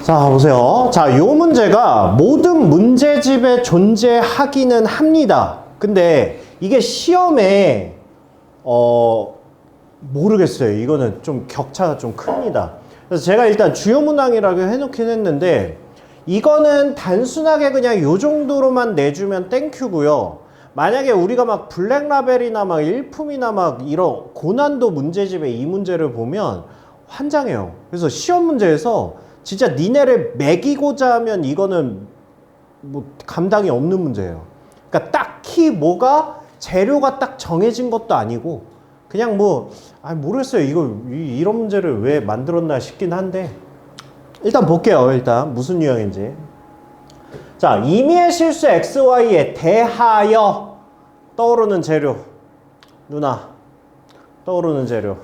자, 보세요. 자, 요 문제가 모든 문제집에 존재하기는 합니다. 근데 이게 시험에 모르겠어요. 이거는 좀 격차가 좀 큽니다. 그래서 제가 일단 주요 문항이라고 해놓긴 했는데 이거는 단순하게 그냥 요 정도로만 내주면 땡큐고요. 만약에 우리가 막 블랙라벨이나 막 일품이나 막 이런 고난도 문제집에 이 문제를 보면 환장해요. 그래서 시험 문제에서 진짜 니네를 매기고자 하면 이거는 뭐 감당이 없는 문제예요. 그러니까 딱히 뭐가 재료가 딱 정해진 것도 아니고 그냥 뭐 모르겠어요. 이런 문제를 왜 만들었나 싶긴 한데 일단 볼게요. 일단 무슨 유형인지. 자, 임의의 실수 XY에 대하여 떠오르는 재료. 누나, 떠오르는 재료.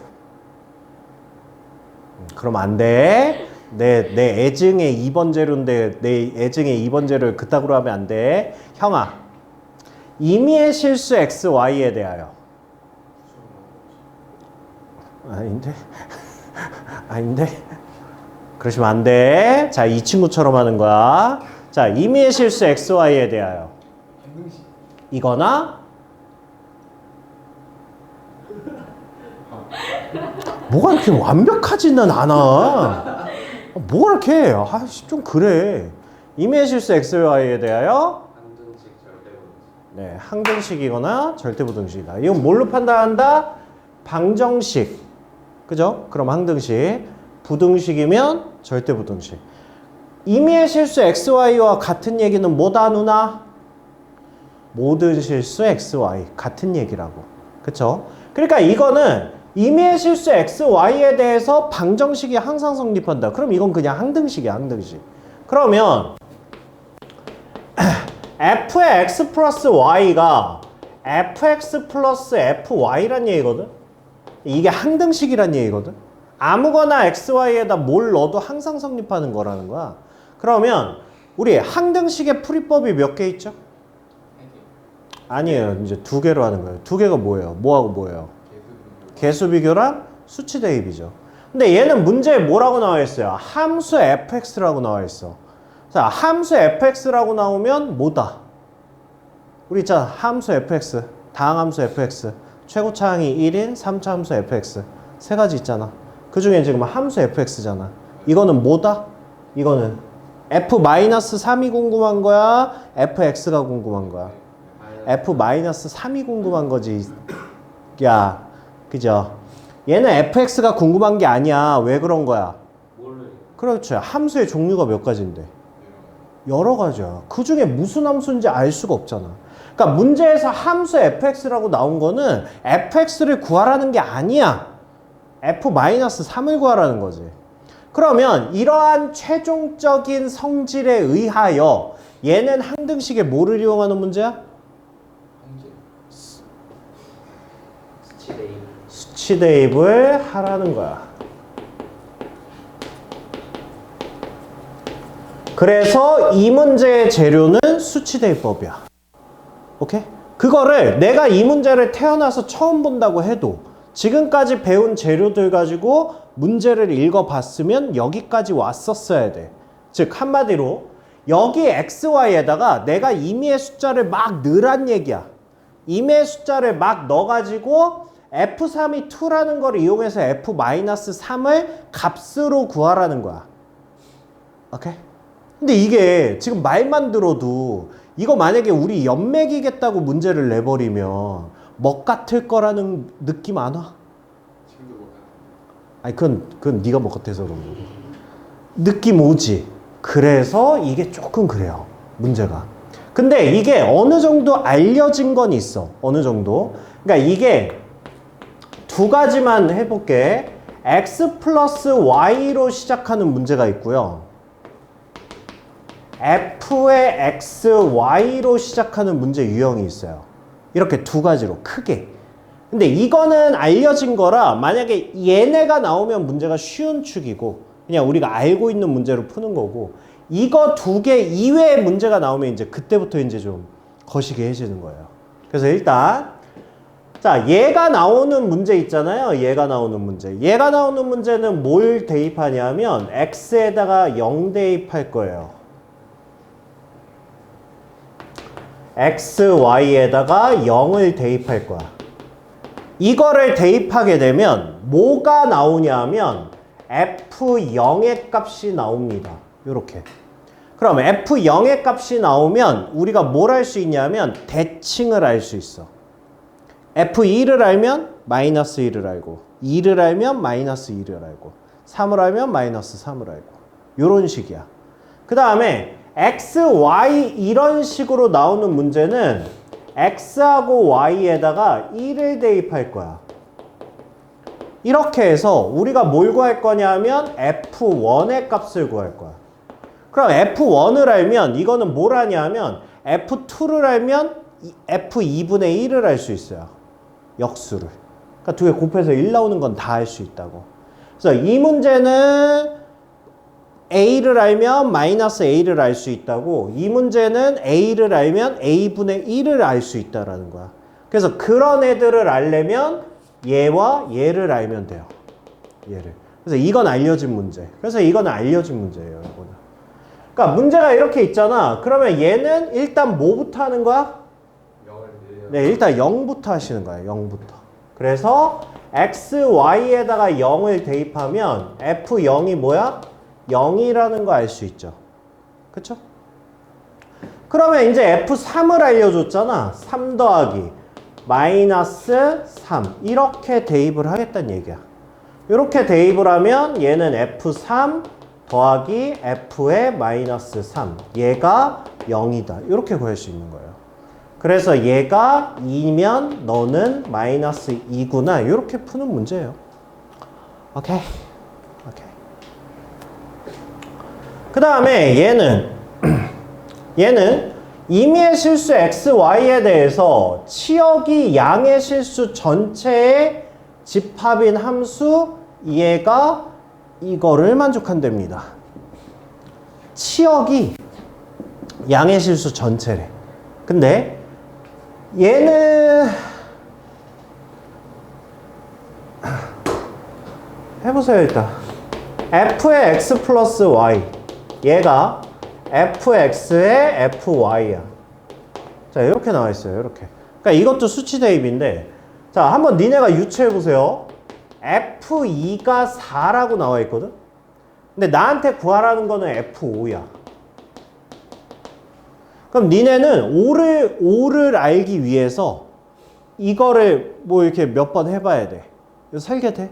그럼 안 돼. 내 애증의 2번 재료인데 내 애증의 2번 재료를 그따구로 하면 안 돼. 형아, 임의의 실수 XY에 대하여. 아닌데? 아닌데? 그러시면 안 돼. 자, 이 친구처럼 하는 거야. 자, 임의의 실수 XY에 대하여. 이거나 뭐가 이렇게 완벽하지는 않아. 뭐가 이렇게 해? 좀 그래. 임의의 실수 XY에 대하여 항등식 절대부등식. 네, 항등식이거나 절대부등식이다. 이건 뭘로 판단한다? 방정식. 그죠? 그럼 항등식. 부등식이면 절대부등식. 임의의 실수 XY와 같은 얘기는 뭐다, 누나? 모든 실수 XY. 같은 얘기라고. 그쵸? 그러니까 이거는 임의의 실수 XY에 대해서 방정식이 항상 성립한다. 그럼 이건 그냥 항등식이야, 항등식. 그러면 f의 x 플러스 y가 fx 플러스 fy란 얘기거든? 이게 항등식이란 얘기거든? 아무거나 xy에다 뭘 넣어도 항상 성립하는 거라는 거야. 그러면 우리 항등식의 풀이법이 몇 개 있죠? 아니에요. 이제 두 개로 하는 거예요. 두 개가 뭐예요? 뭐하고 뭐예요? 개수 비교랑 수치 대입이죠. 근데 얘는 문제에 뭐라고 나와 있어요? 함수 fx라고 나와 있어. 자, 함수 fx라고 나오면 뭐다? 우리 있잖아. 함수 fx, 다항함수 fx, 최고차항이 1인 3차 함수 fx 세 가지 있잖아. 그 중에 지금 함수 fx잖아. 이거는 뭐다? 이거는 f-3이 궁금한 거야? fx가 궁금한 거야? f-3이 궁금한 거지. 야, 그죠? 얘는 fx가 궁금한 게 아니야. 왜 그런 거야? 그렇죠. 함수의 종류가 몇 가지인데? 여러 가지야. 그 중에 무슨 함수인지 알 수가 없잖아. 그러니까 문제에서 함수 fx라고 나온 거는 fx를 구하라는 게 아니야. f-3을 구하라는 거지. 그러면 이러한 최종적인 성질에 의하여 얘는 항등식에 뭐를 이용하는 문제야? 수치 대입을 하라는 거야. 그래서 이 문제의 재료는 수치 대입법이야. 오케이? 그거를 내가 이 문제를 태어나서 처음 본다고 해도 지금까지 배운 재료들 가지고 문제를 읽어봤으면 여기까지 왔었어야 돼. 즉 한마디로 여기 xy에다가 내가 임의의 숫자를 막 넣으란 얘기야. 임의의 숫자를 막 넣어가지고 f3이 2라는 걸 이용해서 f-3을 값으로 구하라는 거야. 오케이? 근데 이게 지금 말만 들어도 이거 만약에 우리 연맥이겠다고 문제를 내버리면 먹 같을 거라는 느낌 안 와? 지금도 못 아니 그건 네가 먹 같아서 그런 거고. 느낌 오지? 그래서 이게 조금 그래요. 문제가. 근데 이게 어느 정도 알려진 건 있어. 어느 정도. 그러니까 이게 두 가지만 해볼게. x 플러스 y로 시작하는 문제가 있고요. f의 x, y로 시작하는 문제 유형이 있어요. 이렇게 두 가지로 크게. 근데 이거는 알려진 거라 만약에 얘네가 나오면 문제가 쉬운 축이고 그냥 우리가 알고 있는 문제로 푸는 거고 이거 두 개 이외의 문제가 나오면 이제 그때부터 이제 좀 거시기해지는 거예요. 그래서 일단 자, 얘가 나오는 문제 있잖아요. 얘가 나오는 문제. 얘가 나오는 문제는 뭘 대입하냐면 x에다가 0 대입할 거예요. x, y에다가 0을 대입할 거야. 이거를 대입하게 되면 뭐가 나오냐면 f0의 값이 나옵니다. 요렇게. 그럼 f0의 값이 나오면 우리가 뭘 할 수 있냐면 대칭을 알 수 있어. f2를 알면 마이너스 1을 알고 2를 알면 마이너스 2를 알고 3을 알면 마이너스 3을 알고 요런 식이야. 그 다음에 x, y 이런 식으로 나오는 문제는 x하고 y에다가 1을 대입할 거야. 이렇게 해서 우리가 뭘 구할 거냐면 f1의 값을 구할 거야. 그럼 f1을 알면 이거는 뭘 하냐면 f2를 알면 f2분의 1을 알 수 있어요. 역수를. 그러니까 두 개 곱해서 1 나오는 건 다 알 수 있다고. 그래서 이 문제는 a를 알면 마이너스 a를 알 수 있다고. 이 문제는 a를 알면 a분의 1을 알 수 있다라는 거야. 그래서 그런 애들을 알려면 얘와 얘를 알면 돼요. 얘를. 그래서 이건 알려진 문제. 그래서 이건 알려진 문제예요, 이거는. 그러니까 문제가 이렇게 있잖아. 그러면 얘는 일단 뭐부터 하는 거야? 네, 일단 0부터 하시는 거예요. 0부터. 그래서 x, y에다가 0을 대입하면 f0이 뭐야? 0이라는 거 알 수 있죠. 그쵸? 그러면 이제 f3을 알려줬잖아. 3 더하기 마이너스 3 이렇게 대입을 하겠다는 얘기야. 이렇게 대입을 하면 얘는 f3 더하기 f의 마이너스 3 얘가 0이다. 이렇게 구할 수 있는 거예요. 그래서 얘가 2면 너는 마이너스 2구나. 이렇게 푸는 문제예요. 오케이. 오케이. 그 다음에 얘는 임의의 실수 x, y에 대해서 치역이 양의 실수 전체의 집합인 함수 얘가 이거를 만족한답니다. 치역이 양의 실수 전체래. 근데 얘는 해보세요. 일단 f의 x 플러스 y 얘가 fx의 fy야. 자, 이렇게 나와 있어요. 이렇게. 그러니까 이것도 수치 대입인데, 자, 한번 니네가 유추해 보세요. f2가 4라고 나와 있거든. 근데 나한테 구하라는 거는 f5야. 그럼 니네는 5를 알기 위해서 이거를 뭐 이렇게 몇 번 해봐야 돼. 이거 설계돼?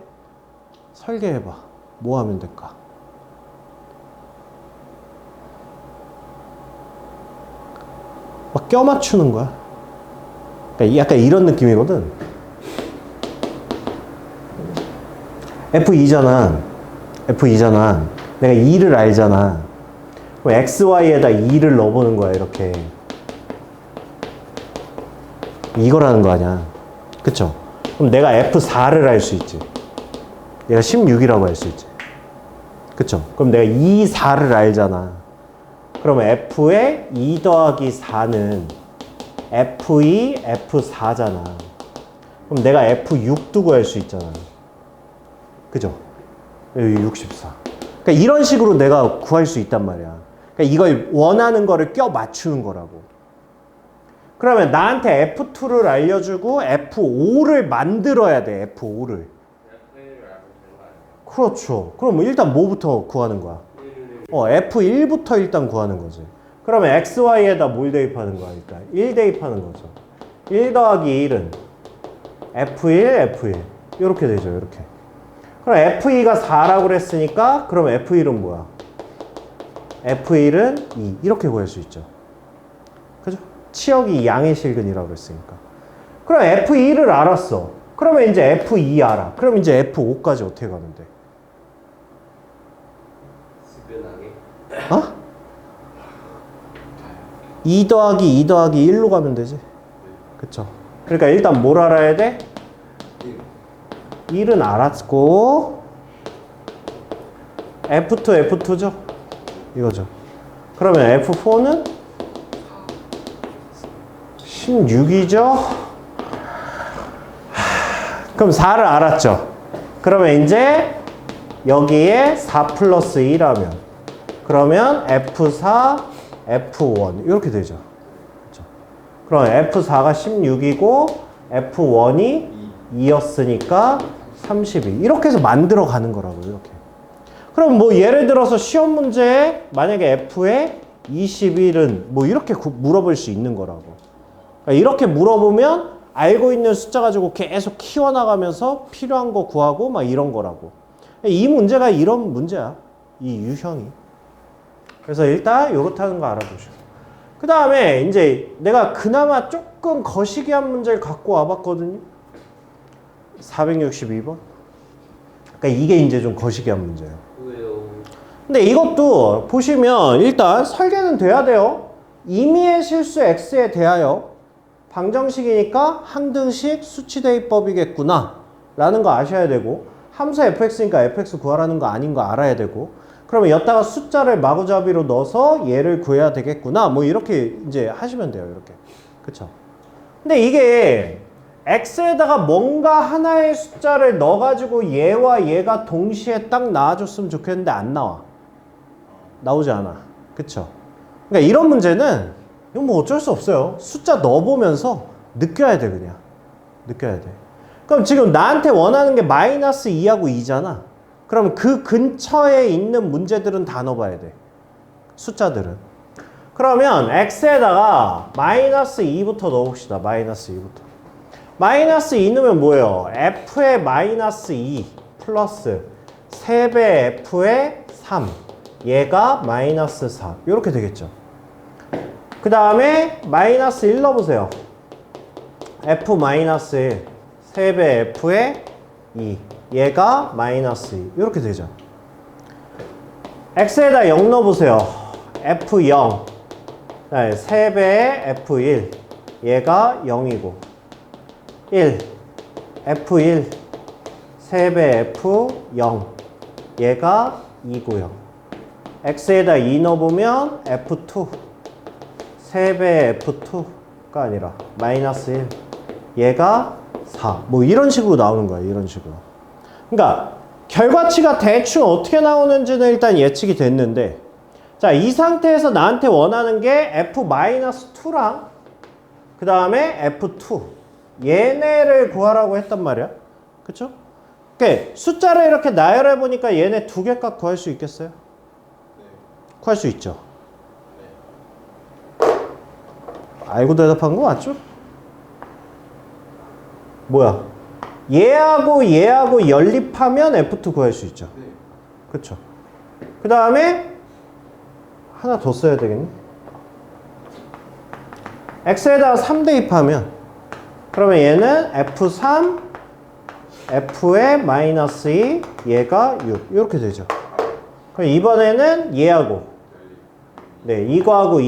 설계해봐. 뭐 하면 될까? 막 껴 맞추는 거야. 그러니까 약간 이런 느낌이거든. F2잖아. 내가 2를 알잖아. 그럼 XY에다 2를 넣어보는 거야, 이렇게. 이거라는 거 아니야. 그쵸? 그럼 내가 F4를 알 수 있지. 얘가 16이라고 할 수 있지. 그쵸? 그럼 내가 2, 4를 알잖아. 그러면 F의 2 더하기 4는 F2, F4잖아. 그럼 내가 F6도 구할 수 있잖아. 그죠? 여기 64. 그러니까 이런 식으로 내가 구할 수 있단 말이야. 그러니까 이걸 원하는 거를 껴 맞추는 거라고. 그러면 나한테 F2를 알려주고 F5를 만들어야 돼. F5를. 그렇죠. 그럼 일단 뭐부터 구하는 거야? F1부터 일단 구하는 거지. 그러면 XY에다 뭘 대입하는 거야? 그러니까 1 대입하는 거죠. 1 더하기 1은 F1, F1. 이렇게 되죠. 이렇게. 그럼 F2가 4라고 그랬으니까 그럼 F1은 뭐야? F1은 2. 이렇게 구할 수 있죠. 그죠? 치역이 양의 실근이라고 그랬으니까. 그럼 F2를 알았어. 그러면 이제 F2 알아. 그럼 이제 F5까지 어떻게 가면 돼? 어? 2 더하기 2 더하기 1로 가면 되지. 그쵸? 그러니까 일단 뭘 알아야 돼? 1은 알았고 F2, F2죠? 이거죠. 그러면 F4는 16이죠? 그럼 4를 알았죠? 그러면 이제 여기에 4 플러스 2라면 그러면 F4, F1 이렇게 되죠. 그렇죠? 그럼 F4가 16이고 F1이 2였으니까 32 이렇게 해서 만들어 가는 거라고요. 이렇게. 그럼 뭐 예를 들어서 시험 문제에 만약에 F에 21은 뭐 이렇게 물어볼 수 있는 거라고. 그러니까 이렇게 물어보면 알고 있는 숫자 가지고 계속 키워나가면서 필요한 거 구하고 막 이런 거라고. 이 문제가 이런 문제야. 이 유형이. 그래서 일단 요렇다는 거 알아두시고. 그 다음에 이제 내가 그나마 조금 거시기한 문제를 갖고 와봤거든요. 462번. 그러니까 이게 이제 좀 거시기한 문제예요. 왜요? 근데 이것도 보시면 일단 설계는 돼야 돼요. 임의의 실수 x에 대하여 방정식이니까 항등식 수치대입법이겠구나 라는 거 아셔야 되고 함수 fx니까 fx 구하라는 거 아닌 거 알아야 되고 그러면 여기다가 숫자를 마구잡이로 넣어서 얘를 구해야 되겠구나 뭐 이렇게 이제 하시면 돼요. 이렇게. 그쵸? 근데 이게 x에다가 뭔가 하나의 숫자를 넣어가지고 얘와 얘가 동시에 딱 나와줬으면 좋겠는데 안 나와. 나오지 않아. 그쵸? 그러니까 이런 문제는 이건 뭐 어쩔 수 없어요. 숫자 넣어보면서 느껴야 돼 그냥. 느껴야 돼. 그럼 지금 나한테 원하는 게 마이너스 2하고 2잖아. 그럼 그 근처에 있는 문제들은 다 넣어봐야 돼. 숫자들은. 그러면 x에다가 마이너스 2부터 넣어봅시다. 마이너스 2부터. 마이너스 2 넣으면 뭐예요? f의 마이너스 2 플러스 3배 f의 3 얘가 마이너스 4 이렇게 되겠죠. 그 다음에 마이너스 1 넣어보세요. f 마이너스 1 3배 f의 2 얘가 마이너스 2 이렇게 되죠. x에다 0 넣어보세요. f0 3배의 f1 얘가 0이고 1 f1 3배 f0 얘가 2고요. x에다 2 넣어보면 f2 3배 f2가 아니라 마이너스 1 얘가 4 뭐 이런 식으로 나오는 거예요. 이런 식으로. 그러니까 결과치가 대충 어떻게 나오는지는 일단 예측이 됐는데 자, 이 상태에서 나한테 원하는 게 f-2랑 그 다음에 f2 얘네를 구하라고 했단 말이야. 그쵸? 그러니까 숫자를 이렇게 나열해 보니까 얘네 두 개 값 구할 수 있겠어요? 네. 구할 수 있죠. 알고 대답한 거 맞죠? 뭐야? 얘하고 얘하고 연립하면 F2 구할 수 있죠. 네. 그쵸? 그 다음에 하나 더 써야 되겠네. X에다가 3 대입하면 그러면 얘는 F3 F의 마이너스 2 얘가 6 이렇게 되죠. 그럼 이번에는 얘하고 네, 이거하고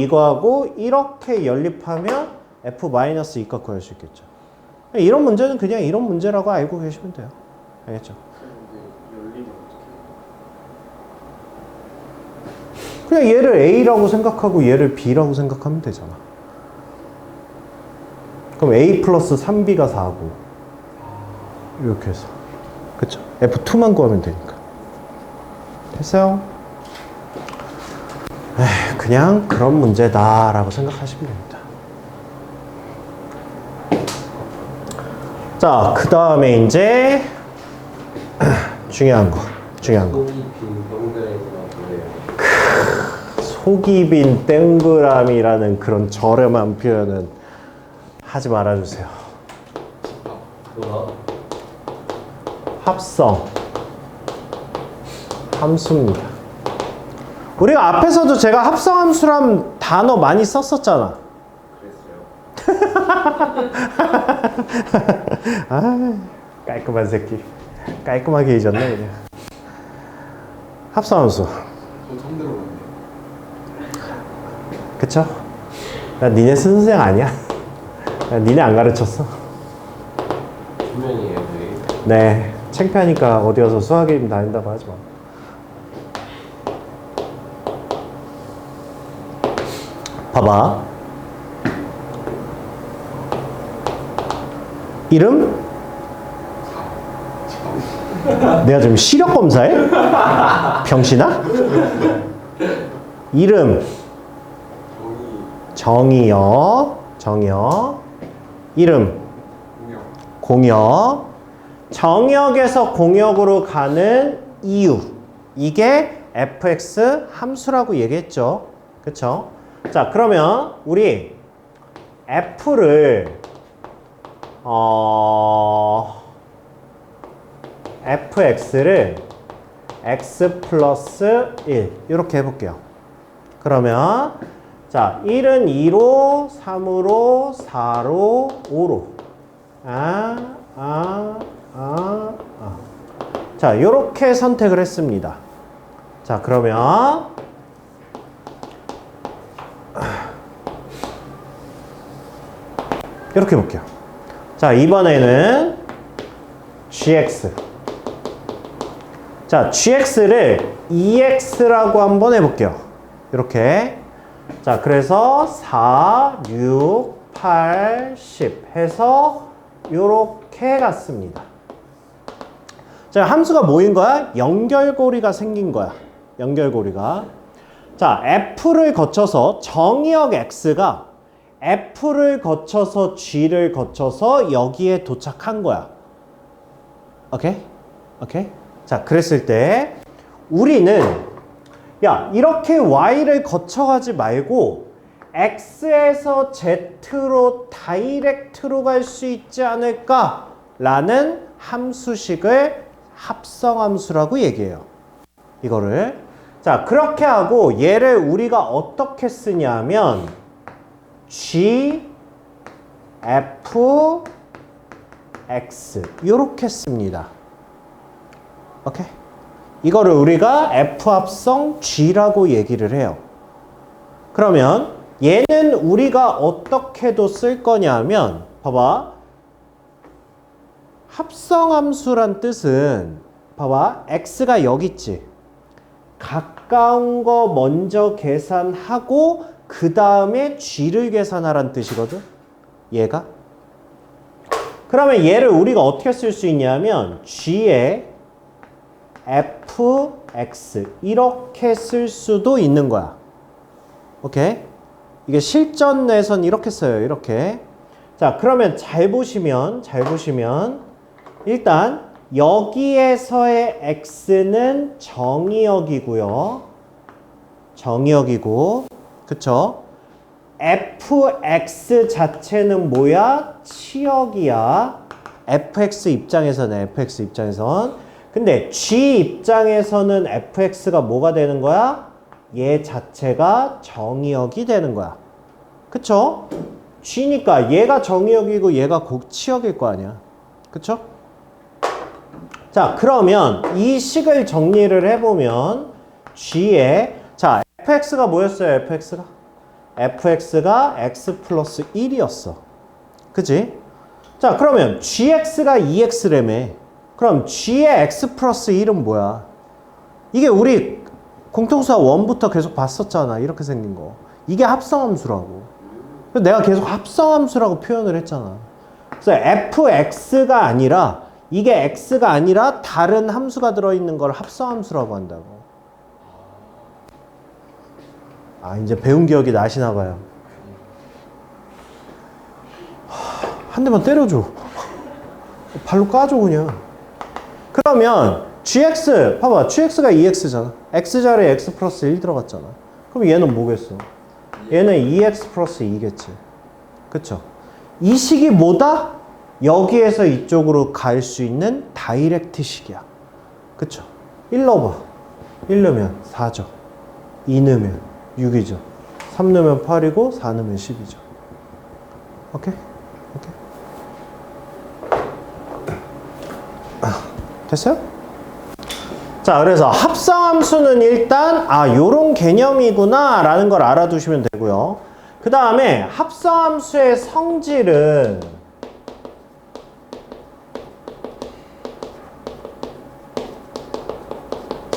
이렇게 연립하면 F-2 값 구할 수 있겠죠. 이런 문제는 그냥 이런 문제라고 알고 계시면 돼요. 알겠죠? 열리면 어떻게? 그냥 얘를 A라고 생각하고 얘를 B라고 생각하면 되잖아. 그럼 A 플러스 3B가 4고 이렇게 해서 그쵸? F2만 구하면 되니까. 됐어요? 에이, 그냥 그런 문제다라고 생각하시면 됩니다. 자, 그 다음에 이제 중요한 거. 속이 빈 동그라미가 뭐예요? 속이 빈 땡그라미라는 그런 저렴한 표현은 하지 말아주세요. 뭐야? 합성 함수입니다. 우리가 앞에서도 제가 합성함수란 단어 많이 썼었잖아. 그랬어요. 아, 깔끔한 새끼. 깔끔하게 잊었네 그냥. 합성함수. 저 처음 들어봤네. 그쵸? 나 니네 선생 아니야. 나 니네 안 가르쳤어. 분명이에요, 저희. 네. 창피하니까 어디 가서 수학 이름 다닌다고 하지 마. 봐봐. 이름? 내가 지금 시력 검사해? 병신아? 이름 정의역 이름 공역 정역에서 공역으로 가는 이유 이게 fx 함수라고 얘기했죠. 그쵸? 자 그러면 우리 f를 fx를 x 플러스 1 이렇게 해볼게요. 그러면 자 1은 2로 3으로 4로 5로 자 이렇게 선택을 했습니다. 자 그러면 이렇게 볼게요. 자 이번에는 gx 자 gx를 ex라고 한번 해볼게요. 이렇게 자 그래서 4, 6, 8, 10 해서 이렇게 갔습니다. 자 함수가 뭐인 거야? 연결고리가 생긴 거야. 연결고리가 자 f를 거쳐서 정의역 x가 f를 거쳐서 g를 거쳐서 여기에 도착한 거야. 오케이? 오케이? 자 그랬을 때 우리는 야 이렇게 y를 거쳐가지 말고 x에서 z로 다이렉트로 갈 수 있지 않을까 라는 함수식을 합성함수라고 얘기해요. 이거를 자 그렇게 하고 얘를 우리가 어떻게 쓰냐면 g f x 이렇게 씁니다. 오케이? 이거를 우리가 f 합성 g라고 얘기를 해요. 그러면 얘는 우리가 어떻게도 쓸 거냐면 봐봐 합성함수란 뜻은 봐봐 x가 여기 있지. 가까운 거 먼저 계산하고 그 다음에 g를 계산하라는 뜻이거든. 얘가. 그러면 얘를 우리가 어떻게 쓸 수 있냐면 g에 fx 이렇게 쓸 수도 있는 거야. 오케이? 이게 실전에선 이렇게 써요. 이렇게. 자, 그러면 잘 보시면 일단 여기에서의 x는 정의역이고요. 정의역이고 그쵸? fx 자체는 뭐야? 치역이야. fx 입장에서는 근데 g 입장에서는 fx가 뭐가 되는 거야? 얘 자체가 정의역이 되는 거야. 그쵸? g니까 얘가 정의역이고 얘가 치역일 거 아니야. 그쵸? 자, 그러면 이 식을 정리를 해보면 g에 자, fx가 뭐였어요? fx가 x 플러스 1이었어. 그치? 자, 그러면 gx가 2x라며. 그럼 g의 x 플러스 1은 뭐야? 이게 우리 공통수학 1부터 계속 봤었잖아. 이렇게 생긴 거. 이게 합성함수라고. 내가 계속 합성함수라고 표현을 했잖아. 그래서 fx가 아니라 이게 x가 아니라 다른 함수가 들어있는 걸 합성함수라고 한다고. 아 이제 배운 기억이 나시나 봐요. 한 대만 때려줘. 발로 까줘 그냥. 그러면 gx 봐봐. gx가 2x잖아. x자리에 x 플러스 1 들어갔잖아. 그럼 얘는 뭐겠어? 얘는 2x 플러스 2겠지. 그쵸? 이 식이 뭐다? 여기에서 이쪽으로 갈 수 있는 다이렉트 식이야. 그쵸? 1 넣어봐. 1 넣으면 4죠. 2 넣으면 6이죠. 3 넣으면 8이고 4 넣으면 10이죠. 오케이? 오케이? 됐어요? 자, 그래서 합성함수는 일단 요런 개념이구나 라는 걸 알아두시면 되고요. 그 다음에 합성함수의 성질은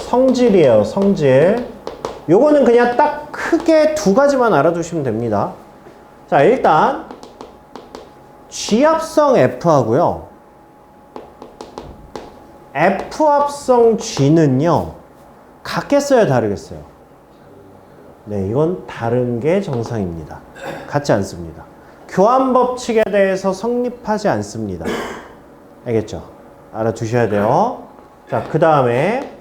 성질이에요. 성질. 요거는 그냥 딱 크게 두 가지만 알아두시면 됩니다. 자, 일단 G합성 F하고요. F 합성 G는요. 같겠어요, 다르겠어요? 네, 이건 다른 게 정상입니다. 같지 않습니다. 교환 법칙에 대해서 성립하지 않습니다. 알겠죠? 알아두셔야 돼요. 자, 그 다음에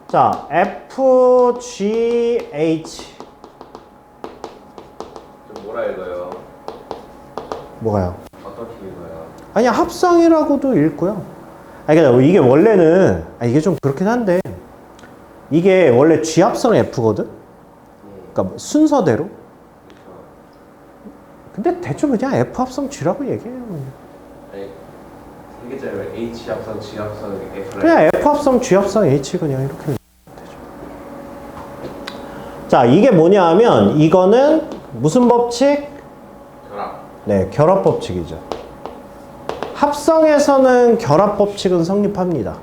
자, FGH 좀 뭐라 읽어요? 뭐가요? 어떻게 읽어요? 아니, 합성이라고도 읽고요. 아니, 그러니까 이게 원래는 이게 좀 그렇긴 한데 이게 원래 G 합성 F거든? 그러니까 순서대로. 근데 대충 그냥 F 합성 G라고 얘기해요. 아니 이게 잘 H 합성, G 합성, F 그냥 F 합성 G 합성 H 그냥 이렇게 되죠. 자, 이게 뭐냐 하면 이거는 무슨 법칙? 결합. 네, 결합 법칙이죠. 합성에서는 결합 법칙은 성립합니다.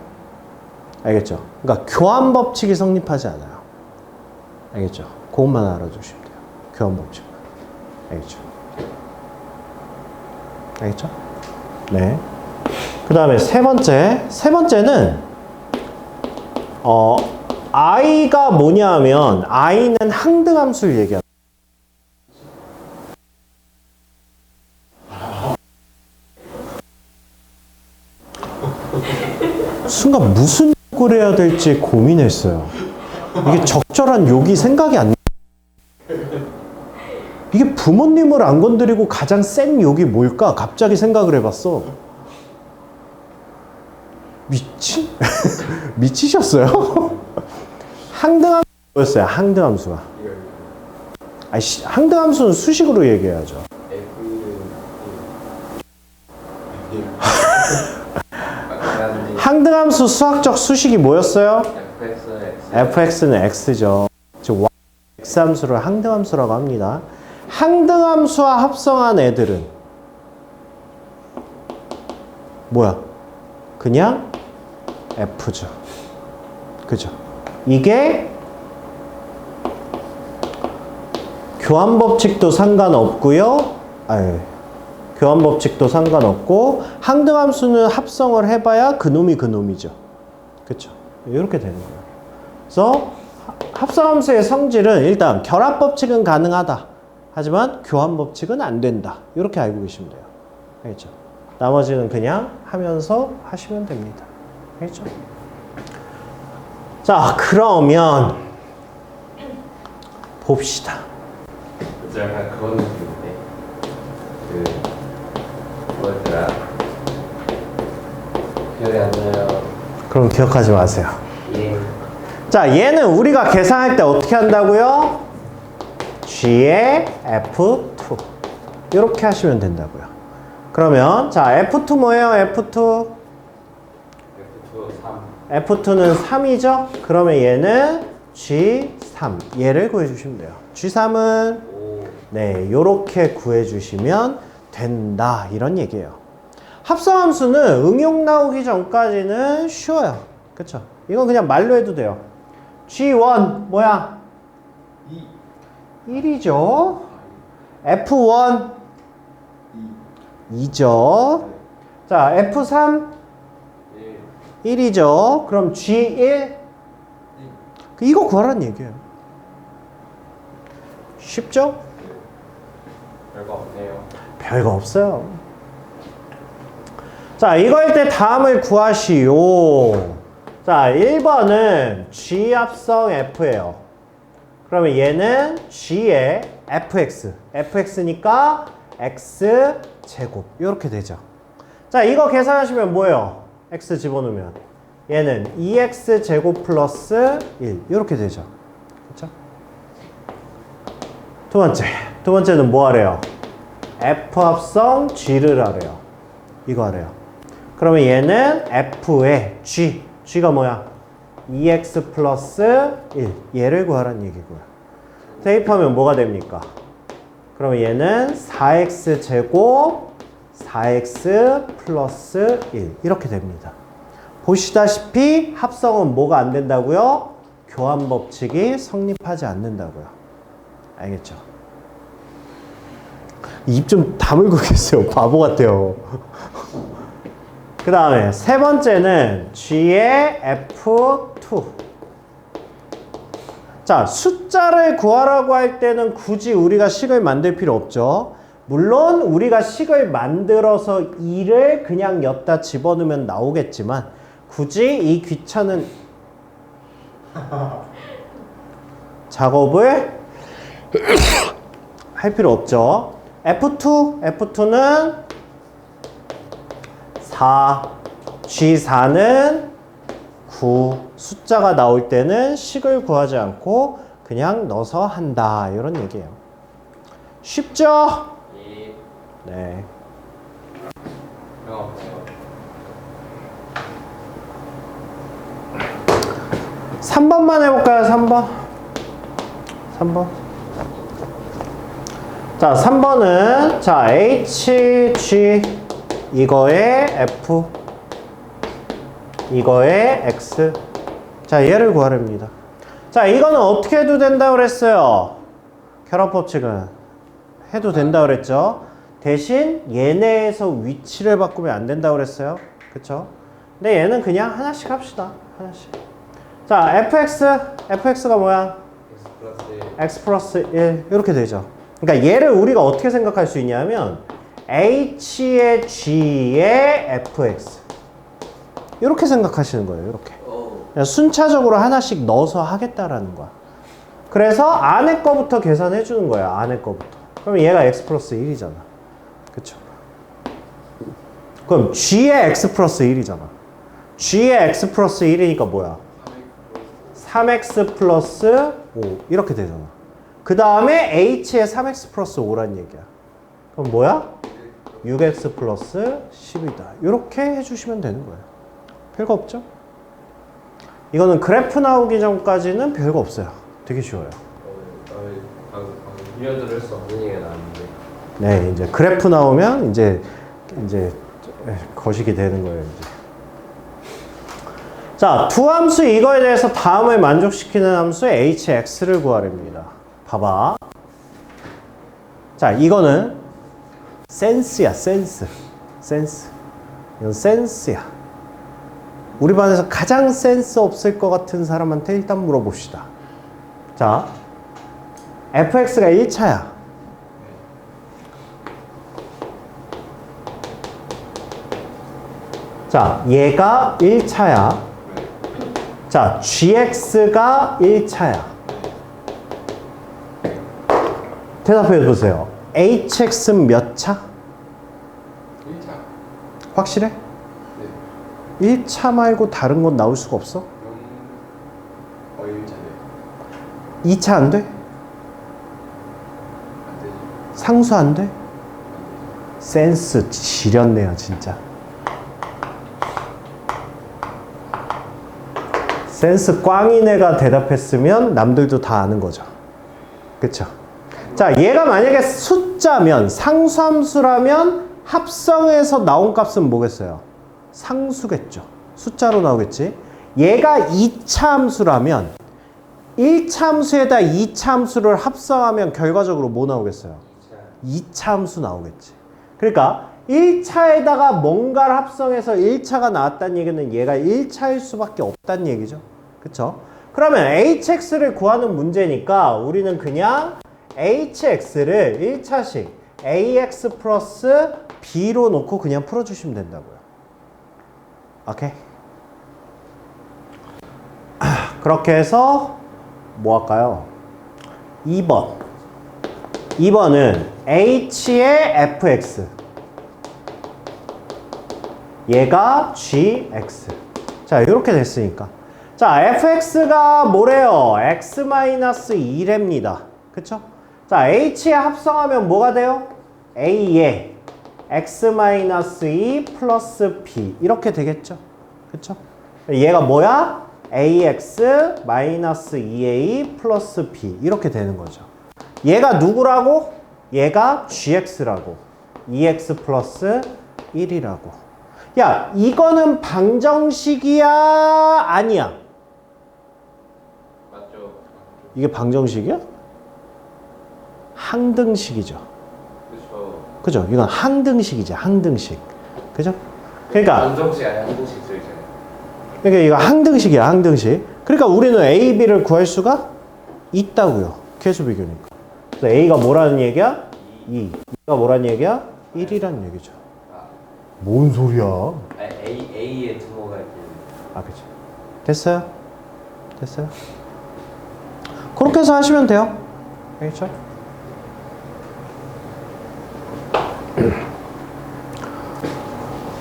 알겠죠? 그러니까 교환 법칙이 성립하지 않아요. 알겠죠? 그것만 알아두시면 돼요. 교환 법칙. 알겠죠? 알겠죠? 네. 그 다음에 세 번째는 i가 뭐냐 하면 i는 항등함수를 얘기합니다. 순간 무슨 욕을 해야 될지 고민했어요. 이게 적절한 욕이 생각이 안 나요. 이게 부모님을 안 건드리고 가장 센 욕이 뭘까? 갑자기 생각을 해봤어. 미치셨어요? 항등함수 뭐였어요? 항등함수가. 항등함수는 수식으로 얘기해야죠. 항등함수 수학적 수식이 뭐였어요? fx는 x죠. 즉 x함수를 항등함수라고 합니다. 항등함수와 합성한 애들은 뭐야? 그냥 f죠. 그죠? 이게 교환 법칙도 상관없고요. 교환 법칙도 상관없고 항등함수는 합성을 해봐야 그놈이죠. 그렇죠? 이렇게 되는 거예요. 그래서 합성함수의 성질은 일단 결합 법칙은 가능하다. 하지만 교환 법칙은 안 된다. 이렇게 알고 계시면 돼요. 알겠죠? 나머지는 그냥 하면서 하시면 됩니다. 알겠죠? 자, 그러면 봅시다. 약간 그런 느낌인데 뭐였더라? 기억이 안 나요. 그럼 기억하지 마세요. 예. 자, 얘는 우리가 계산할 때 어떻게 한다고요? G의 F2 이렇게 하시면 된다고요. 그러면 자, F2 뭐예요? F2 F2 3. F2는 3이죠? 그러면 얘는 G3 얘를 구해주시면 돼요. G3은 5. 네, 요렇게 구해주시면 된다 이런 얘기예요. 합성함수는 응용 나오기 전까지는 쉬워요. 그쵸? 이건 그냥 말로 해도 돼요. G1 뭐야? 1이죠. F1 2죠. 자, F3 1이죠. 그럼 G1 이거 구하라는 얘기예요. 쉽죠? 별거 없네요. 별거 없어요. 자, 이거일 때 다음을 구하시오. 자, 1번은 G 합성 F예요. 그러면 얘는 G의 fx. fx니까 x 제곱. 이렇게 되죠. 자, 이거 계산하시면 뭐예요? x 집어넣으면 얘는 2x 제곱 플러스 1. 이렇게 되죠. 그렇죠? 두 번째는 뭐 하래요? F 합성 G를 하래요. 이거 하래요. 그러면 얘는 F의 G가 뭐야? 2x 플러스 1. 얘를 구하라는 얘기고요. 대입하면 뭐가 됩니까? 그러면 얘는 4x 제곱 4x 플러스 1. 이렇게 됩니다. 보시다시피 합성은 뭐가 안 된다고요? 교환 법칙이 성립하지 않는다고요. 알겠죠? 입 좀 다물고 계세요. 바보 같아요. 그 다음에 세 번째는 G의 F2. 자, 숫자를 구하라고 할 때는 굳이 우리가 식을 만들 필요 없죠. 물론 우리가 식을 만들어서 2를 그냥 엿다 집어넣으면 나오겠지만 굳이 이 귀찮은 작업을 할 필요 없죠. F2는 4, G4는 9. 숫자가 나올 때는 식을 구하지 않고 그냥 넣어서 한다. 이런 얘기예요. 쉽죠? 이 네. 명확해요. 3번만 해볼까요? 3번. 3번. 자, 3번은 자, HG 이거의 F 이거의 X. 자, 얘를 구하랍니다. 자, 이거는 어떻게 해도 된다고 그랬어요? 결합법칙은 해도 된다고 그랬죠? 대신 얘네에서 위치를 바꾸면 안 된다고 그랬어요. 그쵸? 근데 얘는 그냥 하나씩 합시다. 하나씩. 자, fx가 뭐야? x 플러스 1 이렇게 되죠. 그러니까 얘를 우리가 어떻게 생각할 수 있냐면 h의 g의 fx 이렇게 생각하시는 거예요. 이렇게 그냥 순차적으로 하나씩 넣어서 하겠다라는 거야. 그래서 안에 거부터 계산해 주는 거야. 안에 거부터. 그럼 얘가 x 플러스 1이잖아. 그쵸? 그럼 g의 x 플러스 1이잖아. g의 x 플러스 1이니까 뭐야? 3x 플러스 5 이렇게 되잖아. 그 다음에 h의 3x 플러스 5란 얘기야. 그럼 뭐야? 6x 플러스 10이다. 이렇게 해주시면 되는 거예요. 별거 없죠? 이거는 그래프 나오기 전까지는 별거 없어요. 되게 쉬워요. 방금 이어들을 수 없는 얘기가 나왔는데. 네, 이제 그래프 나오면 이제 거시기 되는 거예요. 이제. 자, 두 함수 이거에 대해서 다음을 만족시키는 함수 hx를 구하랍니다. 봐봐. 자, 이거는 센스야, 센스. 이건 센스야. 우리 반에서 가장 센스 없을 것 같은 사람한테 일단 물어봅시다. 자, fx가 1차야. 자, 얘가 1차야. 자, gx가 1차야. 대답해 보세요. hx는 몇 차? 1차. 확실해? 네. 1차 말고 다른 건 나올 수가 없어? 1차네. 2차 안 돼? 안 되지. 상수 안 돼? 센스 지렸네요, 진짜. 센스 꽝인 애가 대답했으면 남들도 다 아는 거죠. 그쵸? 자, 얘가 만약에 숫자면, 상수함수라면 합성해서 나온 값은 뭐겠어요? 상수겠죠. 숫자로 나오겠지. 얘가 2차 함수라면 1차 함수에다 2차 함수를 합성하면 결과적으로 뭐 나오겠어요? 2차 함수 나오겠지. 그러니까 1차에다가 뭔가를 합성해서 1차가 나왔다는 얘기는 얘가 1차일 수밖에 없다는 얘기죠. 그쵸? 그러면 hx를 구하는 문제니까 우리는 그냥 hx를 1차식 ax 플러스 b로 놓고 그냥 풀어주시면 된다고요. 오케이? 그렇게 해서 뭐 할까요? 2번은 h의 fx 얘가 gx. 자, 이렇게 됐으니까. 자, fx가 뭐래요? x-2랍니다. 그쵸? 자, h에 합성하면 뭐가 돼요? a에 x-2 플러스 b. 이렇게 되겠죠? 그쵸? 얘가 뭐야? ax-2a 플러스 b. 이렇게 되는 거죠. 얘가 누구라고? 얘가 gx라고. 2x 플러스 1이라고. 야, 이거는 방정식이야? 아니야? 맞죠? 이게 방정식이야? 항등식이죠. 그렇죠. 그죠? 이건 항등식이죠. 항등식. 그죠? 그러니까 안정식 아니 한정식 있잖아요. 그러니까 이거 항등식이야, 항등식. 그러니까 우리는 A, B를 구할 수가 있다고요. 계수 비교니까. 그래서 A가 뭐라는 얘기야? 2. B가 뭐라는 얘기야? 1이라는 얘기죠. 뭔 소리야? A의 등호가 있고. 아, 그치. 됐어요? 됐어요? 그렇게 해서 하시면 돼요. 알겠죠?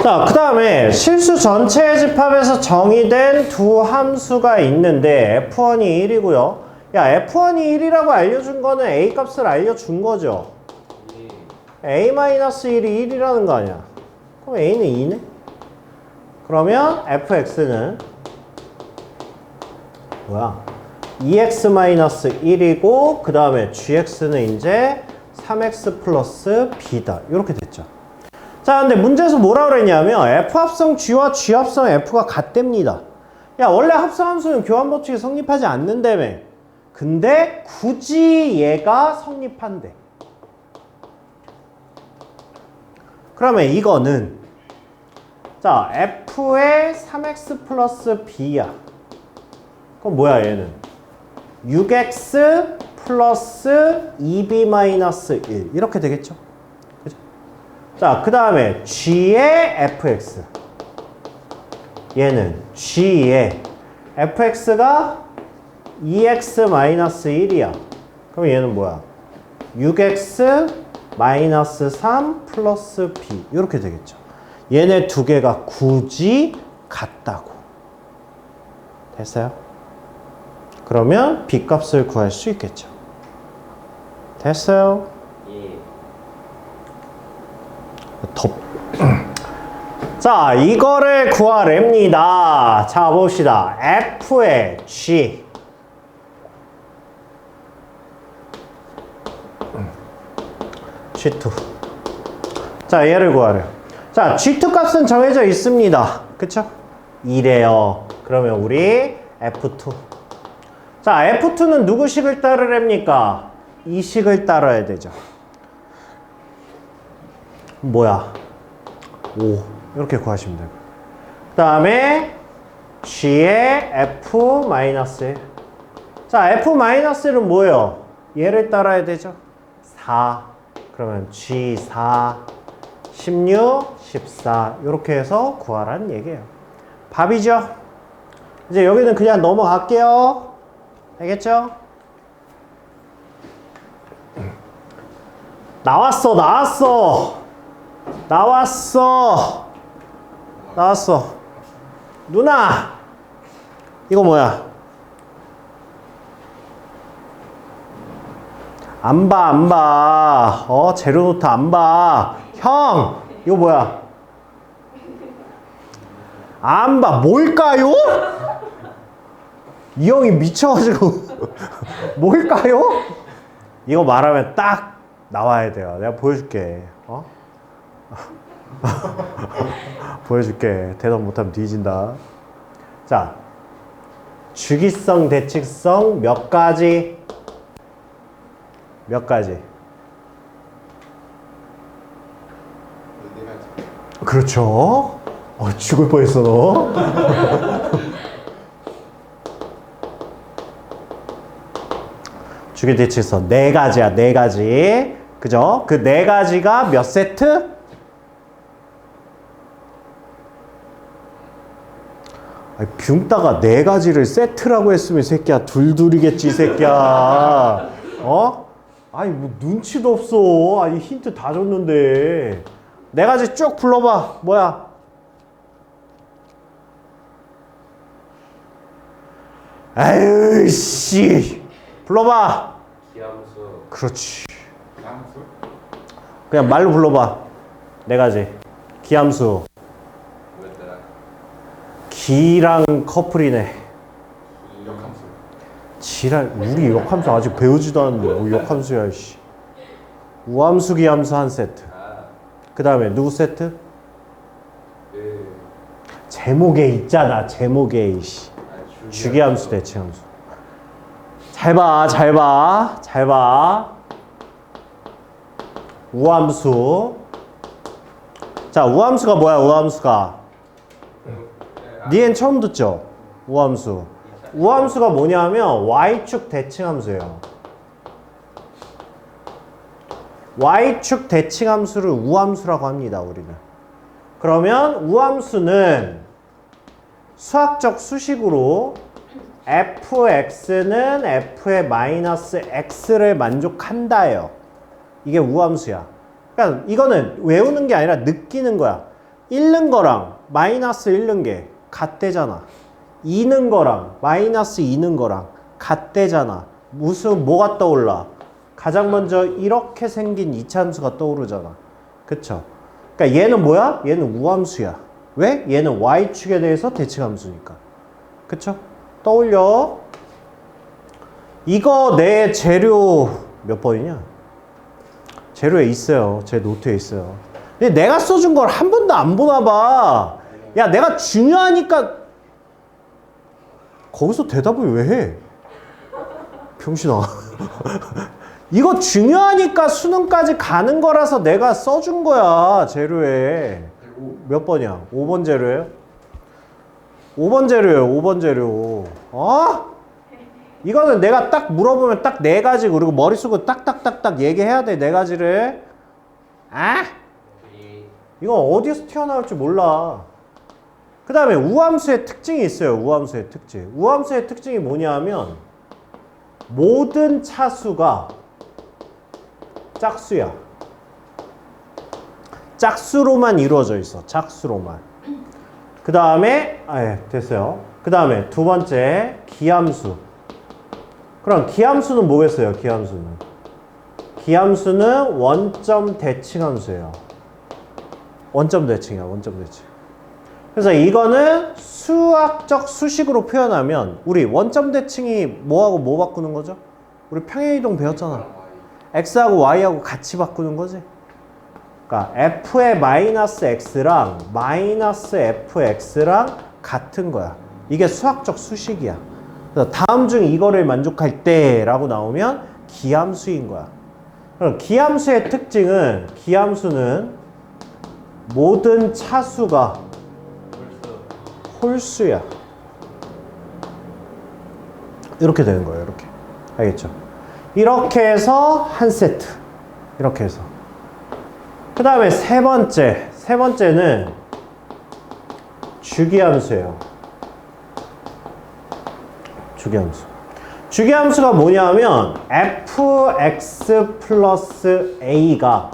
자, 그 다음에 실수 전체의 집합에서 정의된 두 함수가 있는데 F1이 1이고요. 야, F1이 1이라고 알려준 거는 A 값을 알려준 거죠. A-1이 1이라는 거 아니야. 그럼 A는 2네? 그러면 fx는 뭐야? 2x-1이고 그 다음에 gx는 이제 3x 플러스 b다. 이렇게 됐죠. 자, 근데 문제에서 뭐라 그랬냐면 f 합성 g와 g 합성 f가 같답니다. 야, 원래 합성함수는 교환법칙이 성립하지 않는다며. 근데 굳이 얘가 성립한대. 그러면 이거는 자, f의 3x 플러스 b야. 그럼 뭐야 얘는? 6x 플러스 2b 마이너스 1 이렇게 되겠죠? 그죠? 자, 그 다음에 g의 fx. 얘는 g의 fx가 2x 마이너스 1이야. 그럼 얘는 뭐야? 6x 마이너스 3 플러스 b 이렇게 되겠죠. 얘네 두 개가 굳이 같다고. 됐어요? 그러면 b 값을 구할 수 있겠죠. 됐어요? 예. 자, 이거를 구하랍니다. 자, 봅시다. f의 g. G2. 자, 얘를 구하래요. 자, G2 값은 정해져 있습니다. 그쵸? 2래요. 그러면 우리 F2. 자, F2는 누구 식을 따르랍니까? 이 식을 따라야 되죠. 뭐야? 5. 이렇게 구하시면 되고. 그 다음에 G의 F-1. 자, F-1은 뭐예요? 얘를 따라야 되죠. 4. 그러면 G4, 16, 14 이렇게 해서 구하라는 얘기예요. 답이죠? 이제 여기는 그냥 넘어갈게요. 알겠죠? 나왔어, 나왔어. 나왔어. 나왔어. 누나! 이거 뭐야? 안 봐, 안 봐. 제로노트 안 봐. 형! 이거 뭐야? 안 봐. 뭘까요? 이 형이 미쳐가지고. 뭘까요? 이거 말하면 딱 나와야 돼요. 내가 보여줄게. 보여줄게. 대답 못하면 뒤진다. 자, 주기성, 대칙성 몇 가지? 몇 가지? 4가지. 그렇죠. 죽을 뻔했어 너. 주기 대칙성 4가지야. 4가지. 그죠? 그 4가지가 몇 세트? 뷰따가 4가지를 세트라고 했으면 이 새끼야 둘둘이겠지 이 새끼야. 아니 뭐 눈치도 없어. 아니 힌트 다 줬는데 4가지 쭉 불러봐. 뭐야? 아유 씨 불러봐. 기함수. 그렇지. 기함수? 그냥 말로 불러봐. 4가지. 기함수. 뭐였더라? 기랑 커플이네. 역함수. 지랄. 우리 역함수 아직 배우지도 않았는데 뭐 역함수야 씨. 우함수 기함수 한 세트. 그 다음에 누구 세트? 제목에 있잖아. 제목에 이씨. 주기함수 대체함수. 잘 봐. 잘 봐. 잘 봐. 우함수. 자, 우함수가 뭐야? 우함수가 니엔 처음 듣죠? 우함수. 우함수가 뭐냐면 y축 대칭함수예요. y축 대칭함수를 우함수라고 합니다, 우리는. 그러면 우함수는 수학적 수식으로 fx는 f의 마이너스 x를 만족한다예요. 이게 우함수야. 그러니까 이거는 외우는 게 아니라 느끼는 거야. 잃는 거랑 마이너스 잃는 게 같대잖아. 잃는 거랑 마이너스 잃는 거랑 같대잖아. 뭐가 떠올라? 가장 먼저 이렇게 생긴 이차함수가 떠오르잖아. 그쵸? 그러니까 얘는 뭐야? 얘는 우함수야. 왜? 얘는 y축에 대해서 대칭함수니까. 그쵸? 떠올려. 이거 내 재료 몇 번이냐? 재료에 있어요. 제 노트에 있어요. 근데 내가 써준 걸 한 번도 안 보나 봐. 야, 내가 중요하니까 거기서 대답을 왜 해? 병신아. 이거 중요하니까 수능까지 가는 거라서 내가 써준 거야, 재료에. 몇 번이야? 5번 재료예요? 5번 재료예요, 5번 재료. 이거는 내가 딱 물어보면 딱 4가지, 그리고 머릿속으로 딱딱딱딱 얘기해야 돼, 4가지를. 이건 어디서 튀어나올지 몰라. 그 다음에 우함수의 특징이 있어요, 우함수의 특징. 우함수의 특징이 뭐냐면 모든 차수가 짝수야. 짝수로만 이루어져 있어. 짝수로만. 그 다음에 됐어요. 그 다음에 두 번째 기함수. 그럼 기함수는 뭐겠어요? 기함수는 원점 대칭함수예요. 원점 대칭이야. 원점 대칭. 그래서 이거는 수학적 수식으로 표현하면 우리 원점 대칭이 뭐하고 뭐 바꾸는 거죠? 우리 평행이동 배웠잖아. x하고 y하고 같이 바꾸는 거지. 그러니까 f의 마이너스 x랑 마이너스 fx랑 같은 거야. 이게 수학적 수식이야. 그래서 다음 중 이거를 만족할 때 라고 나오면 기함수인 거야. 그럼 기함수의 특징은 기함수는 모든 차수가 홀수야. 이렇게 되는 거예요. 이렇게. 알겠죠? 이렇게 해서 한 세트. 이렇게 해서. 그 다음에 세 번째는 주기함수예요. 주기함수. 주기함수가 뭐냐면 fx 플러스 a가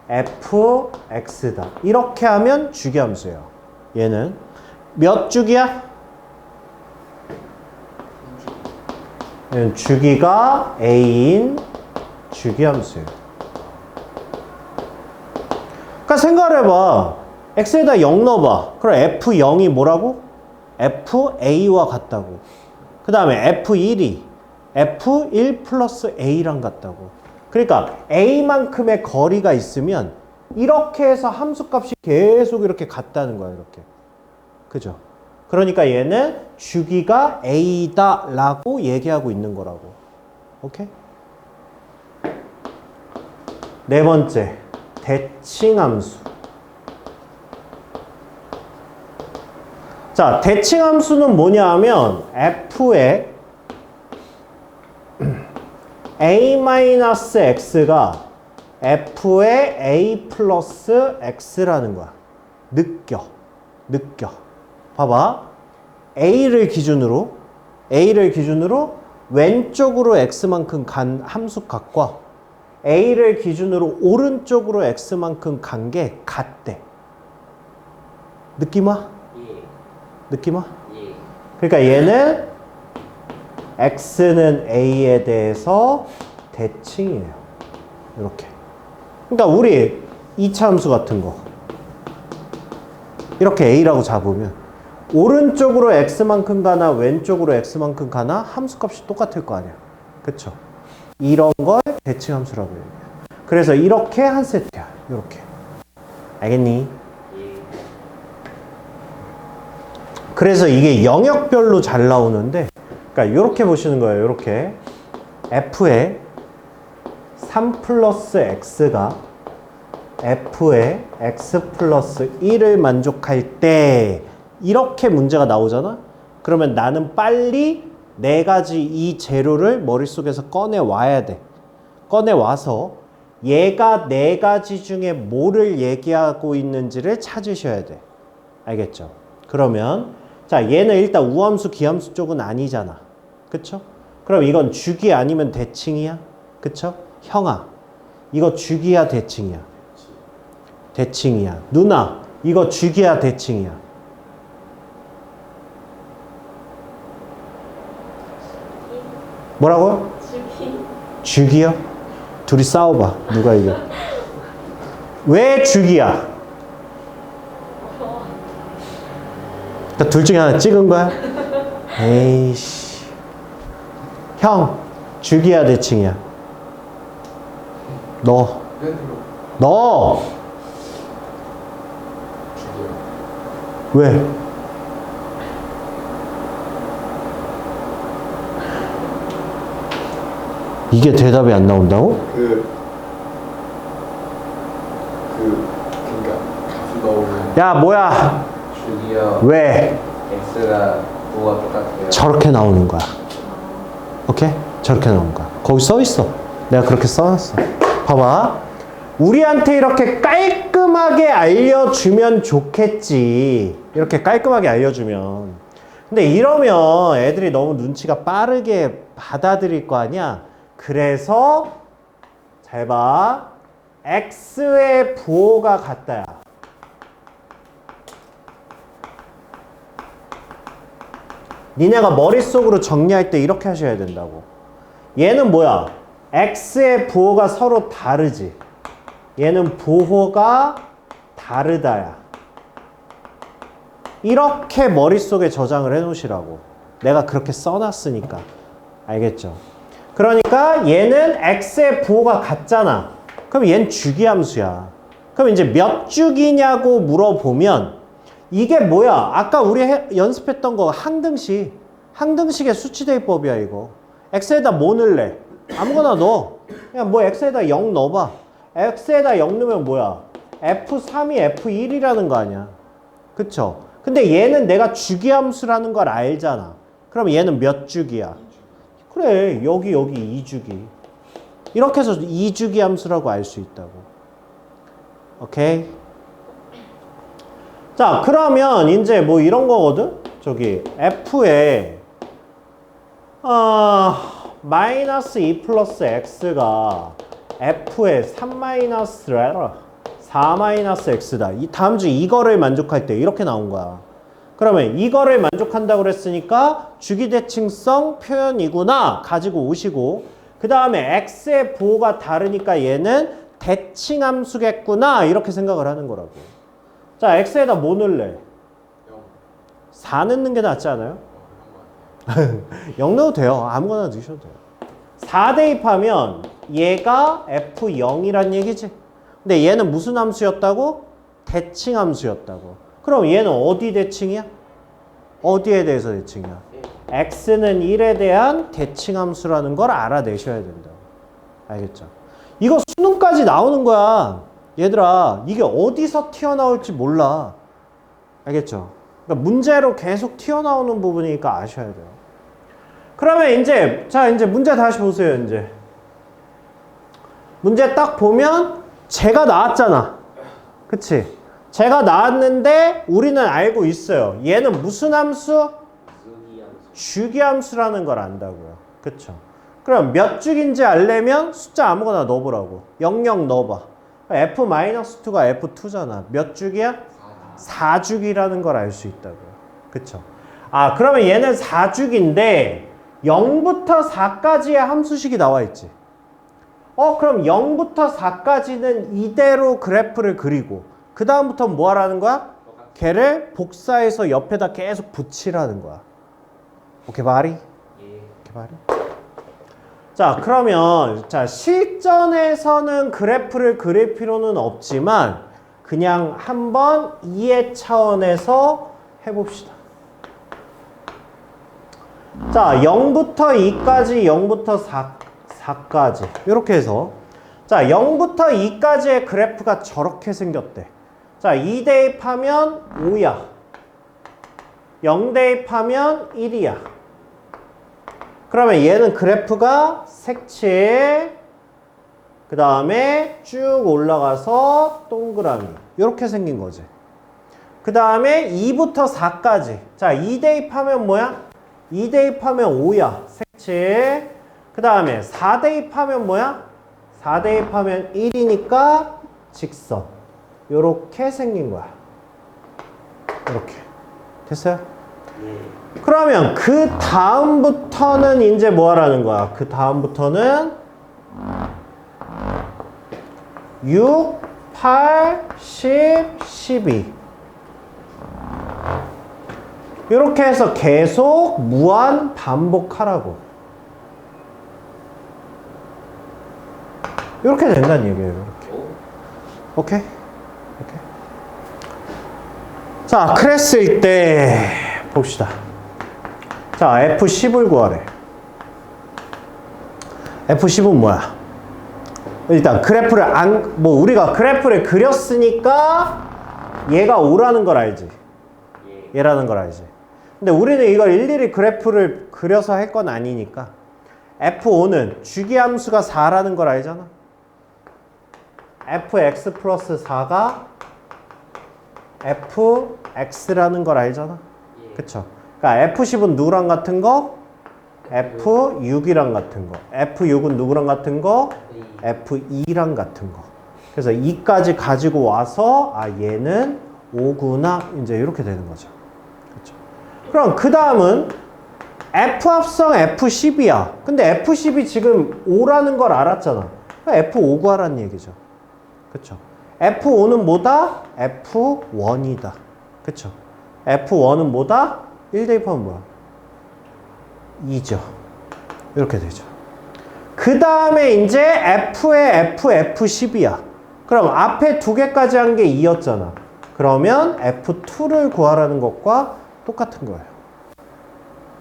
fx다. 이렇게 하면 주기함수예요. 얘는 몇 주기야? 얘는 주기가 a인 주기함수예요. 그러니까 생각을 해봐. x에다 0 넣어봐. 그럼 f0이 뭐라고? fa와 같다고. 그 다음에 f1이 f1 플러스 a랑 같다고. 그러니까 a만큼의 거리가 있으면 이렇게 해서 함수값이 계속 이렇게 같다는 거야. 이렇게. 그죠? 그러니까 얘는 주기가 a다 라고 얘기하고 있는 거라고. 오케이? 네 번째, 대칭함수. 자, 대칭함수는 뭐냐 하면 f의 a-x가 f의 a 플러스 x라는 거야. 느껴. 봐봐. a를 기준으로 왼쪽으로 x만큼 간 함수값과 a를 기준으로 오른쪽으로 x만큼 간 게 같대. 느낌 와? 느낌 와? 그러니까 얘는 x는 a에 대해서 대칭이에요. 이렇게. 그러니까 우리 2차 함수 같은 거 이렇게 a라고 잡으면 오른쪽으로 x만큼 가나 왼쪽으로 x만큼 가나 함수값이 똑같을 거 아니야. 그쵸? 이런 걸 대칭함수라고 해요. 그래서 이렇게 한 세트야. 이렇게. 알겠니? 그래서 이게 영역별로 잘 나오는데, 그러니까 이렇게 보시는 거예요. 이렇게 f의 3 플러스 x가 f의 x 플러스 1을 만족할 때 이렇게 문제가 나오잖아? 그러면 나는 빨리 네 가지 이 재료를 머릿속에서 꺼내와야 돼. 꺼내와서 얘가 네 가지 중에 뭐를 얘기하고 있는지를 찾으셔야 돼. 알겠죠? 그러면 자, 얘는 일단 우함수, 기함수 쪽은 아니잖아. 그쵸? 그럼 이건 주기 아니면 대칭이야? 그쵸? 형아, 이거 주기야, 대칭이야? 대칭이야. 누나, 이거 주기야, 대칭이야? 뭐라고요? 주기요? 둘이 싸워봐. 누가 이겨? 왜 주기야? 그러니까 둘 중에 하나 찍은 거야? 에이씨. 형, 주기야, 대칭이야? 너. 너. 왜? 이게 대답이 안 나온다고? 그러니까 값을 넣으면 야, 뭐야? 주기요. 왜? x가 5가 똑같아요. 저렇게 나오는 거야. 오케이? 저렇게 나오는 거야. 거기 써 있어. 내가 그렇게 써놨어. 봐봐. 우리한테 이렇게 깔끔하게 알려주면 좋겠지. 이렇게 깔끔하게 알려주면. 근데 이러면 애들이 너무 눈치가 빠르게 받아들일 거 아니야? 그래서 잘 봐. x의 부호가 같다야. 니네가 머릿속으로 정리할 때 이렇게 하셔야 된다고. 얘는 뭐야? x의 부호가 서로 다르지. 얘는 부호가 다르다야. 이렇게 머릿속에 저장을 해 놓으시라고. 내가 그렇게 써놨으니까. 알겠죠? 그러니까 얘는 x의 부호가 같잖아. 그럼 얘는 주기함수야. 그럼 이제 몇 주기냐고 물어보면 이게 뭐야? 아까 우리 연습했던 거 항등식. 항등식의 수치대입법이야 이거. x에다 뭐 넣을래? 아무거나 넣어. 그냥 뭐 x에다 0 넣어봐. x에다 0 넣으면 뭐야? f3이 f1이라는 거 아니야. 그쵸? 근데 얘는 내가 주기함수라는 걸 알잖아. 그럼 얘는 몇 주기야? 그래, 여기 2주기. 이렇게 해서 2주기 함수라고 알 수 있다고. 오케이? 자, 그러면 이제 뭐 이런 거거든? 저기 f에 마이너스 2 플러스 x가 f에 3 마이너스 4 마이너스 x다. 이 다음 주 이거를 만족할 때 이렇게 나온 거야. 그러면 이거를 만족한다고 그랬으니까 주기대칭성 표현이구나 가지고 오시고, 그 다음에 x의 부호가 다르니까 얘는 대칭함수겠구나 이렇게 생각을 하는 거라고. 자, x에다 뭐 넣을래? 4 넣는 게 낫지 않아요? 0 넣어도 돼요. 아무거나 넣으셔도 돼요. 4 대입하면 얘가 f0이란 얘기지. 근데 얘는 무슨 함수였다고? 대칭함수였다고. 그럼 얘는 어디 대칭이야? 어디에 대해서 대칭이야? x는 1에 대한 대칭함수라는 걸 알아내셔야 된다고. 알겠죠? 이거 수능까지 나오는 거야. 얘들아, 이게 어디서 튀어나올지 몰라. 알겠죠? 그러니까 문제로 계속 튀어나오는 부분이니까 아셔야 돼요. 그러면 이제, 자, 이제 문제 다시 보세요, 이제. 문제 딱 보면, 제가 나왔잖아. 그치? 제가 나왔는데, 우리는 알고 있어요. 얘는 무슨 함수? 주기함수라는 걸 안다고요. 그쵸? 그럼 몇 주기인지 알려면 숫자 아무거나 넣어보라고. 00 넣어봐. f-2가 f2잖아. 몇 주기야? 4주기라는 걸 알 수 있다고요. 그쵸? 아, 그러면 얘는 4주기인데 0부터 4까지의 함수식이 나와 있지. 그럼 0부터 4까지는 이대로 그래프를 그리고 그 다음부터는 뭐 하라는 거야? 걔를 복사해서 옆에다 계속 붙이라는 거야. 오케이, 바리? 오케이, 바리? 자, 그러면 자, 실전에서는 그래프를 그릴 필요는 없지만 그냥 한번 이해 차원에서 해봅시다. 자, 0부터 2까지, 0부터 4까지 이렇게 해서 자, 0부터 2까지의 그래프가 저렇게 생겼대. 자, 2 대입하면 5야. 0 대입하면 1이야. 그러면 얘는 그래프가 색칠, 그 다음에 쭉 올라가서 동그라미. 이렇게 생긴 거지. 그 다음에 2부터 4까지. 자, 2 대입하면 뭐야? 2 대입하면 5야. 색칠. 그 다음에 4 대입하면 뭐야? 4 대입하면 1이니까 직선. 요렇게 생긴 거야. 이렇게. 됐어요? 그러면 그 다음부터는 이제 뭐 하라는 거야? 그 다음부터는 6, 8, 10, 12. 이렇게 해서 계속 무한 반복하라고. 이렇게 된다는 얘기예요. 이렇게. 오케이? 오케이. 자, 그랬을 때 봅시다. 자, F10을 구하래. F10은 뭐야? 일단 그래프를 우리가 그래프를 그렸으니까 얘가 5라는 걸 알지. 얘라는 걸 알지. 근데 우리는 이걸 일일이 그래프를 그려서 할 건 아니니까 F5는 주기함수가 4라는 걸 알잖아. fx 플러스 4가 fx라는 걸 알잖아. 그쵸? 그러니까 F10은 누구랑 같은 거? F6이랑 같은 거. F6은 누구랑 같은 거? F2랑 같은 거. 그래서 2까지 가지고 와서 얘는 5구나 이제 이렇게 되는 거죠. 그렇죠? 그럼 그 다음은 F 합성 F10이야. 근데 F10이 지금 5라는 걸 알았잖아. F5 구하라는 얘기죠. 그쵸? F5는 뭐다? F1이다. 그쵸? F1은 뭐다? 1 대입하면 뭐야? 2죠. 이렇게 되죠. 그 다음에 이제 F의 F10이야. 그럼 앞에 두 개까지 한 게 2였잖아. 그러면 F2를 구하라는 것과 똑같은 거예요.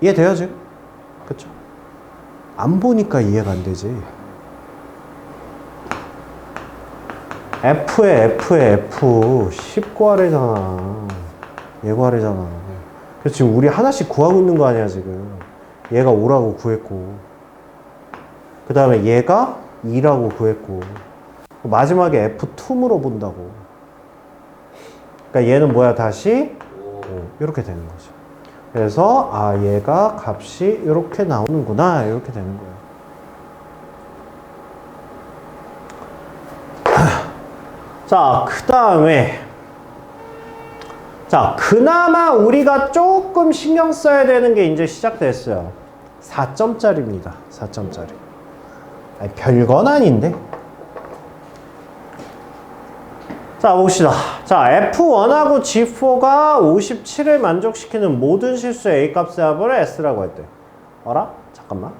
이해돼요, 지금? 그쵸? 안 보니까 이해가 안 되지. F의 F 10 구하래잖아. 얘 구하래잖아. 그래서 지금 우리 하나씩 구하고 있는 거 아니야, 지금. 얘가 5라고 구했고, 그 다음에 얘가 2라고 구했고, 마지막에 F2 물어본다고. 그러니까 얘는 뭐야, 다시? 5. 이렇게 되는 거죠. 그래서 얘가 값이 이렇게 나오는구나, 이렇게 되는 거예요. 자, 그 다음에 자, 그나마 우리가 조금 신경 써야 되는 게 이제 시작됐어요. 4점짜리입니다. 4점짜리. 별건 아닌데. 자, 봅시다. 자, F1하고 G4가 57을 만족시키는 모든 실수의 A값의 합을 S라고 했대. 어라? 잠깐만.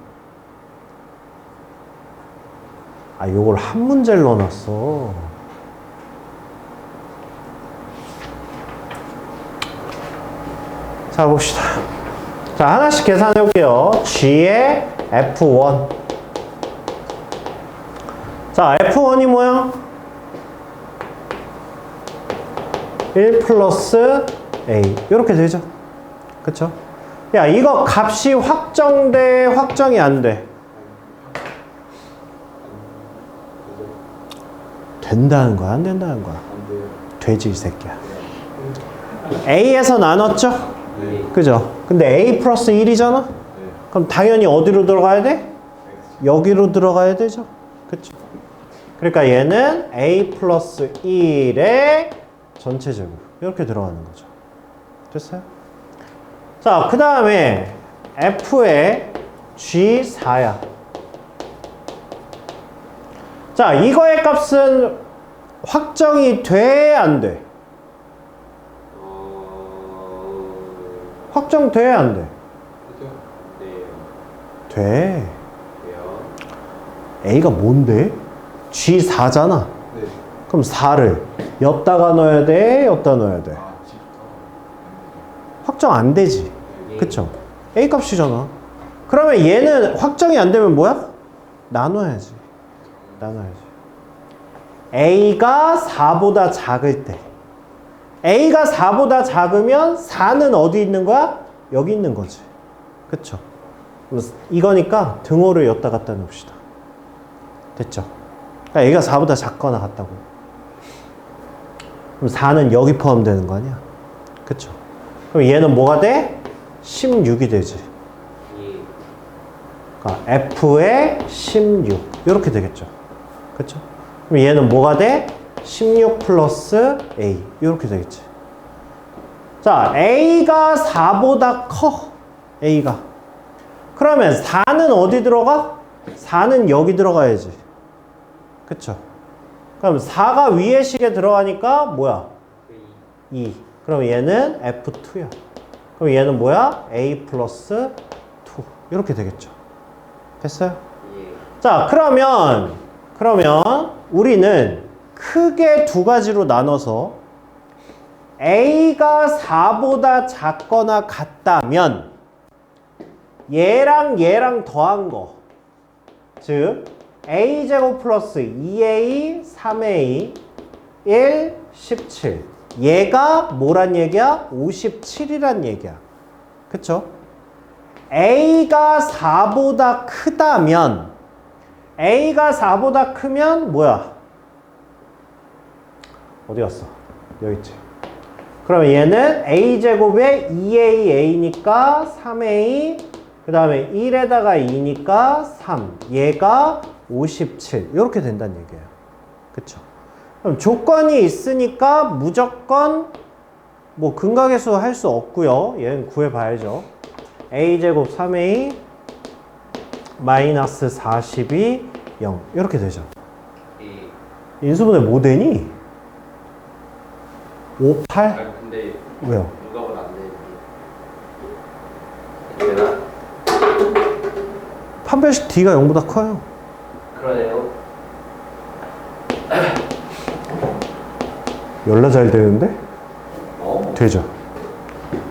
요걸 한 문제를 넣어놨어. 자, 봅시다. 자, 하나씩 계산해 볼게요. G의 F1. 자, F1이 뭐야? 1 플러스 A. 이렇게 되죠. 그쵸? 야, 이거 값이 확정돼, 확정이 안 돼? 된다는 거야, 안 된다는 거야? 되지, 이 새끼야. A에서 나눴죠? 그죠? 근데 A 플러스 1이잖아? 그럼 당연히 어디로 들어가야 돼? 여기로 들어가야 되죠? 그쵸? 그러니까 얘는 A 플러스 1의 전체적으로 이렇게 들어가는 거죠. 됐어요? 자, 그 다음에 F의 G4야. 자, 이거의 값은 확정이 돼, 안 돼? 확정돼, 안 돼? 돼. A가 뭔데? G4잖아. 네. 그럼 4를 엿다가 넣어야 돼? 엿다 넣어야 돼? 확정 안 되지. 그쵸? A 값이잖아. 그러면 얘는 확정이 안 되면 뭐야? 나눠야지. 나눠야지. A가 4보다 작을 때 A가 4보다 작으면 4는 어디 있는 거야? 여기 있는 거지. 그쵸? 이거니까 등호를 였다 갖다 놓읍시다. 됐죠? 그러니까 A가 4보다 작거나 같다고. 그럼 4는 여기 포함되는 거 아니야? 그쵸? 그럼 얘는 뭐가 돼? 16이 되지. 그러니까 F의 16 이렇게 되겠죠. 그쵸? 그럼 얘는 뭐가 돼? 16 플러스 A 이렇게 되겠지. 자, A가 4보다 커. A가. 그러면 4는 어디 들어가? 4는 여기 들어가야지. 그쵸? 그럼 4가 위에 식에 들어가니까 뭐야? 2. 그럼 얘는 F2야. 그럼 얘는 뭐야? A 플러스 2. 이렇게 되겠죠. 됐어요? 자, 그러면 우리는 크게 두 가지로 나눠서 A가 4보다 작거나 같다면 얘랑 더한 거, 즉 A제곱 플러스 2A, 3A, 1, 17 얘가 뭐란 얘기야? 57이란 얘기야. 그쵸? A가 4보다 크다면 A가 4보다 크면 뭐야? 어디 갔어? 여기 있지. 그럼 얘는 A제곱에 2AA니까 3A 그 다음에 1에다가 2니까 3 얘가 57 이렇게 된다는 얘기예요. 그쵸? 그럼 조건이 있으니까 무조건 뭐 근각계수 할 수 없고요. 얘는 구해봐야죠. A제곱 3A 마이너스 40이 0 이렇게 되죠. 인수분해 뭐 되니? 5, 8? 아 근데 왜요? 누가 안 되지? 되나? 판별식 D가 0보다 커요. 그러네요. 열나 잘 되는데? 되죠.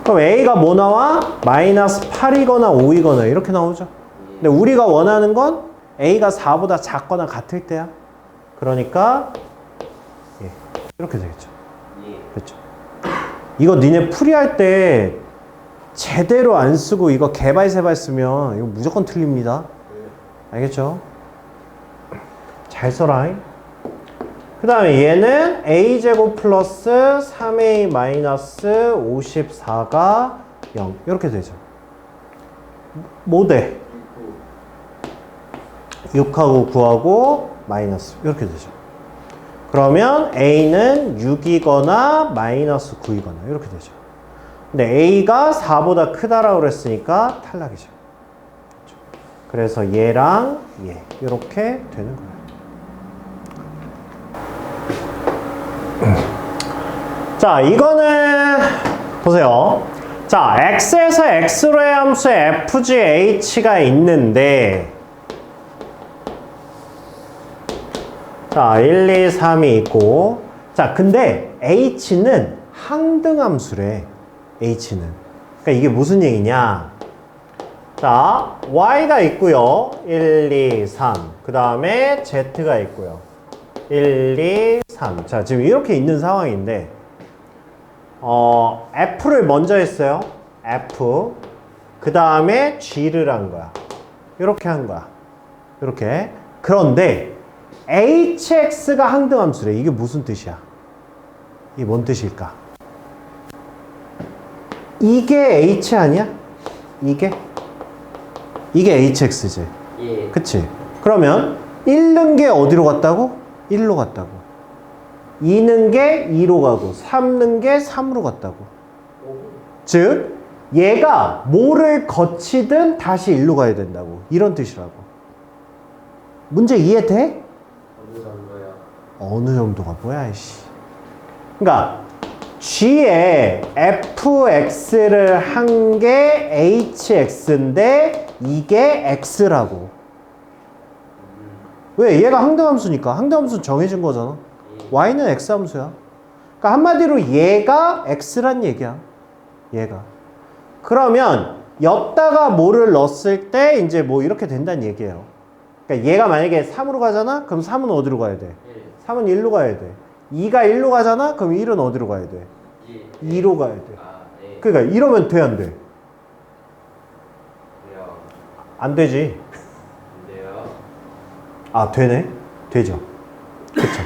그럼 A가 뭐 나와? 마이너스 8이거나 5이거나 이렇게 나오죠. 근데 우리가 원하는 건 A가 4보다 작거나 같을 때야. 그러니까 예, 이렇게 되겠죠. 그렇죠. 이거 니네 풀이할 때 제대로 안 쓰고 이거 개발세발 쓰면 이거 무조건 틀립니다. 알겠죠? 잘 써라. 그 다음에 얘는 A제곱 플러스 3A 마이너스 54가 0 이렇게 되죠. 뭐 돼? 6하고 9하고 마이너스 이렇게 되죠. 그러면 A는 6이거나 마이너스 9이거나 이렇게 되죠. 근데 A가 4보다 크다라고 그랬으니까 탈락이죠. 그래서 얘랑 얘 이렇게 되는 거예요. 자, 이거는 보세요. 자, x에서 x로의 함수 fgh가 있는데 자, 1, 2, 3이 있고 자, 근데 h는 항등함수래. h는. 그러니까 이게 무슨 얘기냐? 자, y가 있고요. 1, 2, 3. 그 다음에 z가 있고요. 1, 2, 3. 자, 지금 이렇게 있는 상황인데 F를 먼저 했어요. F. 그 다음에 G를 한 거야. 이렇게 한 거야. 이렇게. 그런데 HX가 항등함수래. 이게 무슨 뜻이야? 이게 뭔 뜻일까? 이게 H 아니야? 이게 HX지. 예. 그치? 그러면 1는 게 어디로 갔다고? 1로 갔다고. 2는 게 2로 가고 3는 게 3으로 갔다고. 즉 얘가 뭐를 거치든 다시 1로 가야 된다고. 이런 뜻이라고. 문제 이해돼? 어느 정도야? 어느 정도가 뭐야 이씨. 그러니까 G에 fx를 한 게 hx인데 이게 x라고. 왜? 얘가 항등함수니까. 항등함수는 정해진 거잖아. y는 x함수야. 그러니까 한마디로 얘가 x란 얘기야. 얘가. 그러면 였다가 뭐를 넣었을 때 이제 뭐 이렇게 된다는 얘기예요. 그러니까 얘가 만약에 3으로 가잖아? 그럼 3은 어디로 가야 돼? 3은 1로 가야 돼. 2가 1로 가잖아? 그럼 1은 어디로 가야 돼? 2로 가야 돼. 아, 네. 그러니까 이러면 돼, 안 돼? 돼요. 안 되지. 안 돼요. 아, 되네? 되죠. 그쵸.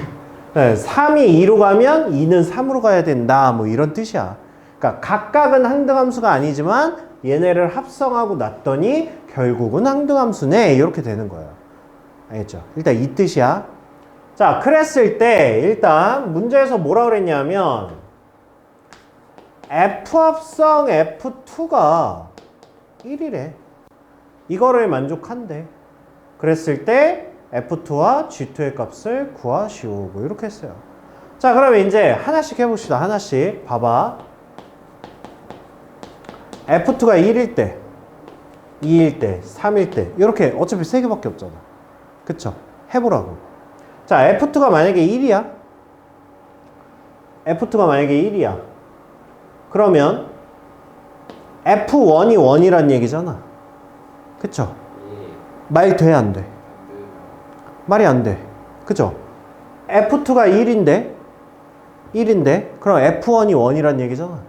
네, 3이 2로 가면 2는 3으로 가야 된다. 뭐 이런 뜻이야. 그러니까 각각은 항등함수가 아니지만 얘네를 합성하고 놨더니 결국은 항등함수네. 이렇게 되는 거예요. 알겠죠? 일단 이 뜻이야. 자, 그랬을 때 일단 문제에서 뭐라 그랬냐면 F합성 F2가 1이래. 이거를 만족한대. 그랬을 때 F2와 G2의 값을 구하시오. 뭐 이렇게 했어요. 자, 그러면 이제 하나씩 해봅시다. 하나씩. 봐봐. F2가 1일 때, 2일 때, 3일 때 이렇게 어차피 3개밖에 없잖아. 그쵸? 해보라고. 자, F2가 만약에 1이야. F2가 만약에 1이야. 그러면 F1이 1이란 얘기잖아. 그쵸? 예. 말 돼, 안 돼? 말이 안 돼. 그죠? F2가 1인데, 그럼 F1이 1이란 얘기잖아.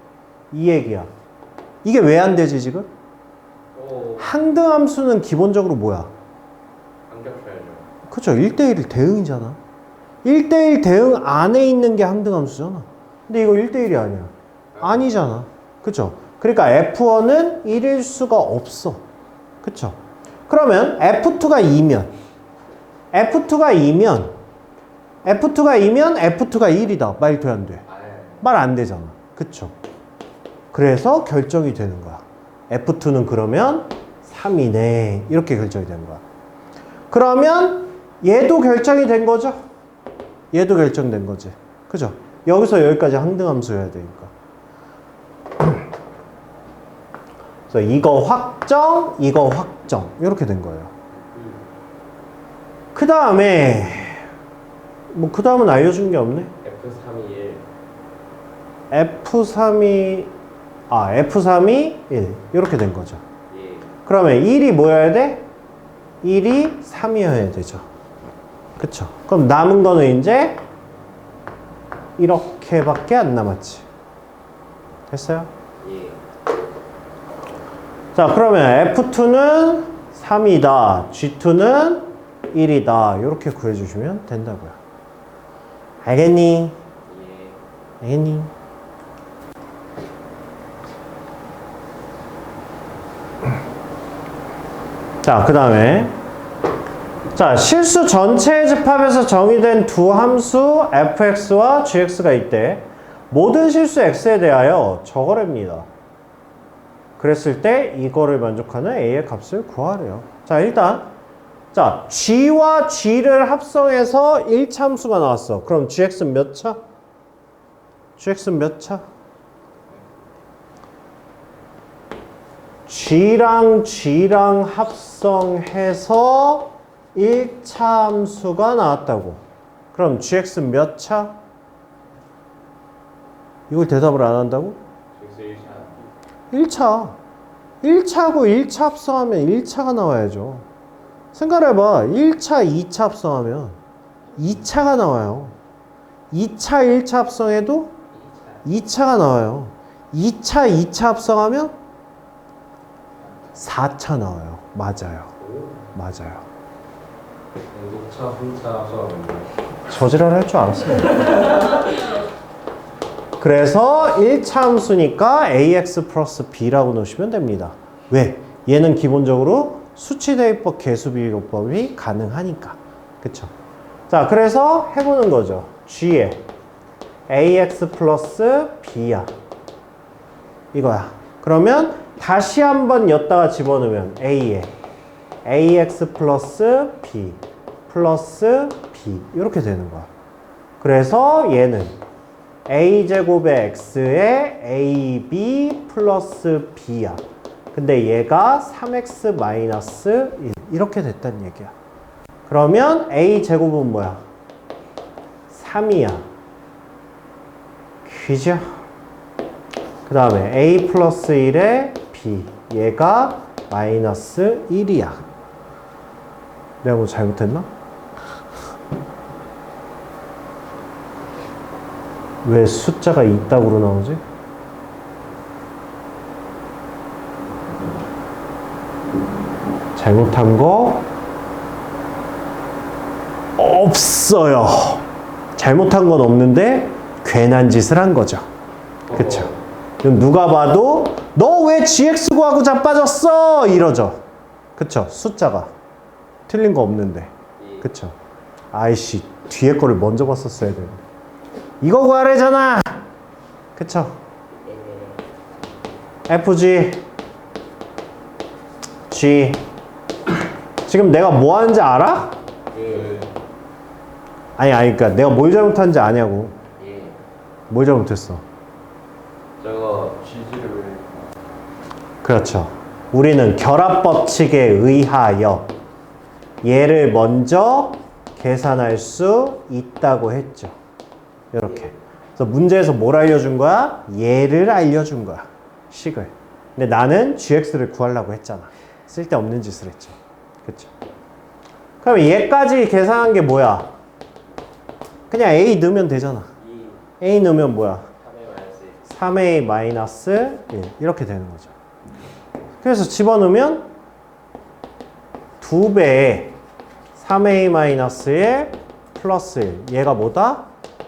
이 얘기야. 이게 왜 안 되지, 지금? 항등함수는 기본적으로 뭐야? 안겹쳐야죠. 그죠? 1대1 대응이잖아. 1대1 대응 안에 있는 게 항등함수잖아. 근데 이거 1대1이 아니야. 아니잖아. 그죠? 그러니까 F1은 1일 수가 없어. 그쵸? 그러면 F2가 2면 F2가 2면 F2가 1이다. 말 돼, 안 돼? 말 안 되잖아. 그쵸? 그래서 결정이 되는 거야. F2는 그러면 3이네. 이렇게 결정이 되는 거야. 그러면 얘도 결정이 된 거죠? 얘도 결정된 거지. 그죠? 여기서 여기까지 항등함수여야 되니까. 그래서 이거 확정, 이거 확정. 이렇게 된 거예요. 그 다음에 뭐 그 다음은 알려준 게 없네. F3이 1. F3이 1 이렇게 된 거죠. 예. 그러면 1이 뭐여야 돼? 1이 3이어야 되죠. 그쵸? 그럼 남은 거는 이제 이렇게밖에 안 남았지. 됐어요? 예. 자, 그러면 F2는 3이다. G2는 1이다. 이렇게 구해주시면 된다고요. 알겠니? 예. 알겠니? 자, 그 다음에 자, 실수 전체의 집합에서 정의된 두 함수 fx와 gx가 있대. 모든 실수 x에 대하여 저거랍니다. 그랬을 때 이거를 만족하는 a의 값을 구하래요. 자, 일단 자, g와 g를 합성해서 1차 함수가 나왔어. 그럼 gx는 몇 차? gx는 몇 차? g랑 g랑 합성해서 1차 함수가 나왔다고. 그럼 gx는 몇 차? 이걸 대답을 안 한다고? X 1차. 1차. 1차고 1차 합성하면 1차가 나와야죠. 생각해봐. 1차, 2차 합성하면 2차가 나와요. 2차, 1차 합성해도 2차가 나와요. 2차, 2차 합성하면 4차 나와요. 맞아요. 맞아요. 녹차, 훈차 합성하면 저지랄 할 줄 알았어요. 그래서 1차 함수니까 ax 플러스 b라고 넣으시면 됩니다. 왜? 얘는 기본적으로 수치대입법 개수비교법이 가능하니까. 그쵸? 자, 그래서 해보는 거죠. g에 ax 플러스 b야. 이거야. 그러면 다시 한번 엿다가 집어넣으면 a에 ax 플러스 b 플러스 b 이렇게 되는 거야. 그래서 얘는 a제곱의 x에 ab 플러스 b야. 근데 얘가 3x 마이너스 1 이렇게 됐다는 얘기야. 그러면 a제곱은 뭐야? 3이야. 그죠? 그 다음에 a 플러스 1에 b 얘가 마이너스 1이야. 내가 뭐 잘못했나? 왜 숫자가 이따구로 나오지? 잘못한 거 없어요. 잘못한 건 없는데 괜한 짓을 한 거죠. 그쵸? 그럼 누가 봐도 너 왜 GX 구하고 자빠졌어? 이러죠. 그쵸? 숫자가 틀린 거 없는데. 그쵸? 아이씨, 뒤에 거를 먼저 봤었어야 되는데. 이거 구하래잖아. 그쵸? FG G. 지금 내가 뭐 하는지 알아? 예. 아니 그러니까 내가 뭘 잘못하는지 아냐고. 예. 뭘 잘못했어? 저거 GG를 왜 그렇죠. 우리는 결합 법칙에 의하여 얘를 먼저 계산할 수 있다고 했죠. 이렇게. 그래서 문제에서 뭘 알려준 거야? 얘를 알려준 거야. 식을. 근데 나는 gx를 구하려고 했잖아. 쓸데없는 짓을 했죠. 그쵸? 그럼 얘까지 계산한 게 뭐야? 그냥 a 넣으면 되잖아. 2 a 넣으면 뭐야? 3A-1 3a 마이너스 1 이렇게 되는 거죠. 그래서 집어넣으면 2배의 3a 마이너스 1 플러스 1 얘가 뭐다?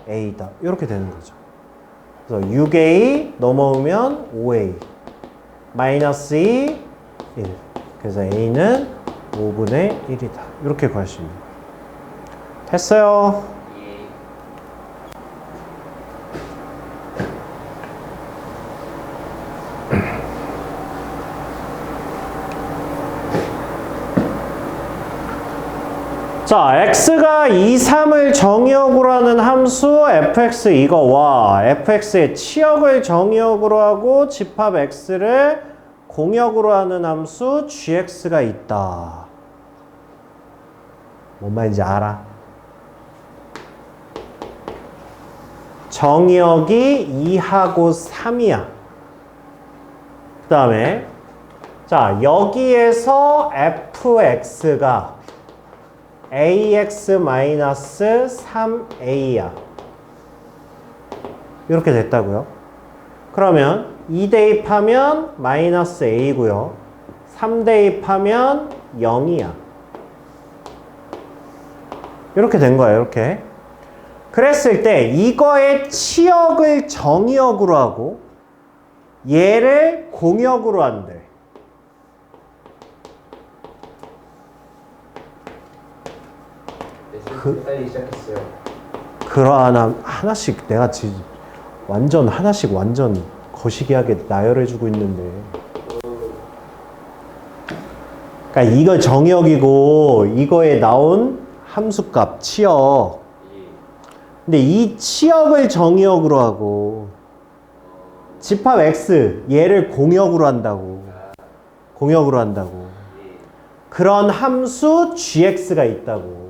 a다 이렇게 되는 거죠. 그래서 6a 넘어오면 5a 마이너스 2 1 그래서 a는 5분의 1이다 이렇게 구할 수 있는 거예요. 됐어요. 자, x가 2, 3을 정의역으로 하는 함수 fx 이거와 fx의 치역을 정의역으로 하고 집합 x를 공역으로 하는 함수 gx가 있다. 뭔 말인지 알아? 정의역이 2하고 3이야. 그 다음에 자 여기에서 fx가 ax-3a야. 이렇게 됐다고요. 그러면 2 대입하면 마이너스 a고요. 3 대입하면 0이야. 이렇게 된 거예요. 이렇게. 그랬을 때 이거의 치역을 정의역으로 하고 얘를 공역으로 한대. 빨리 시작했어요. 그러나 하나씩 내가 지금 완전 하나씩 완전 거시기하게 나열해주고 있는데. 그러니까 이거 정역이고 이거에 나온 함수값 치역. 근데 이 치역을 정역으로 하고 집합 x 얘를 공역으로 한다고. 공역으로 한다고. 그런 함수 gx가 있다고.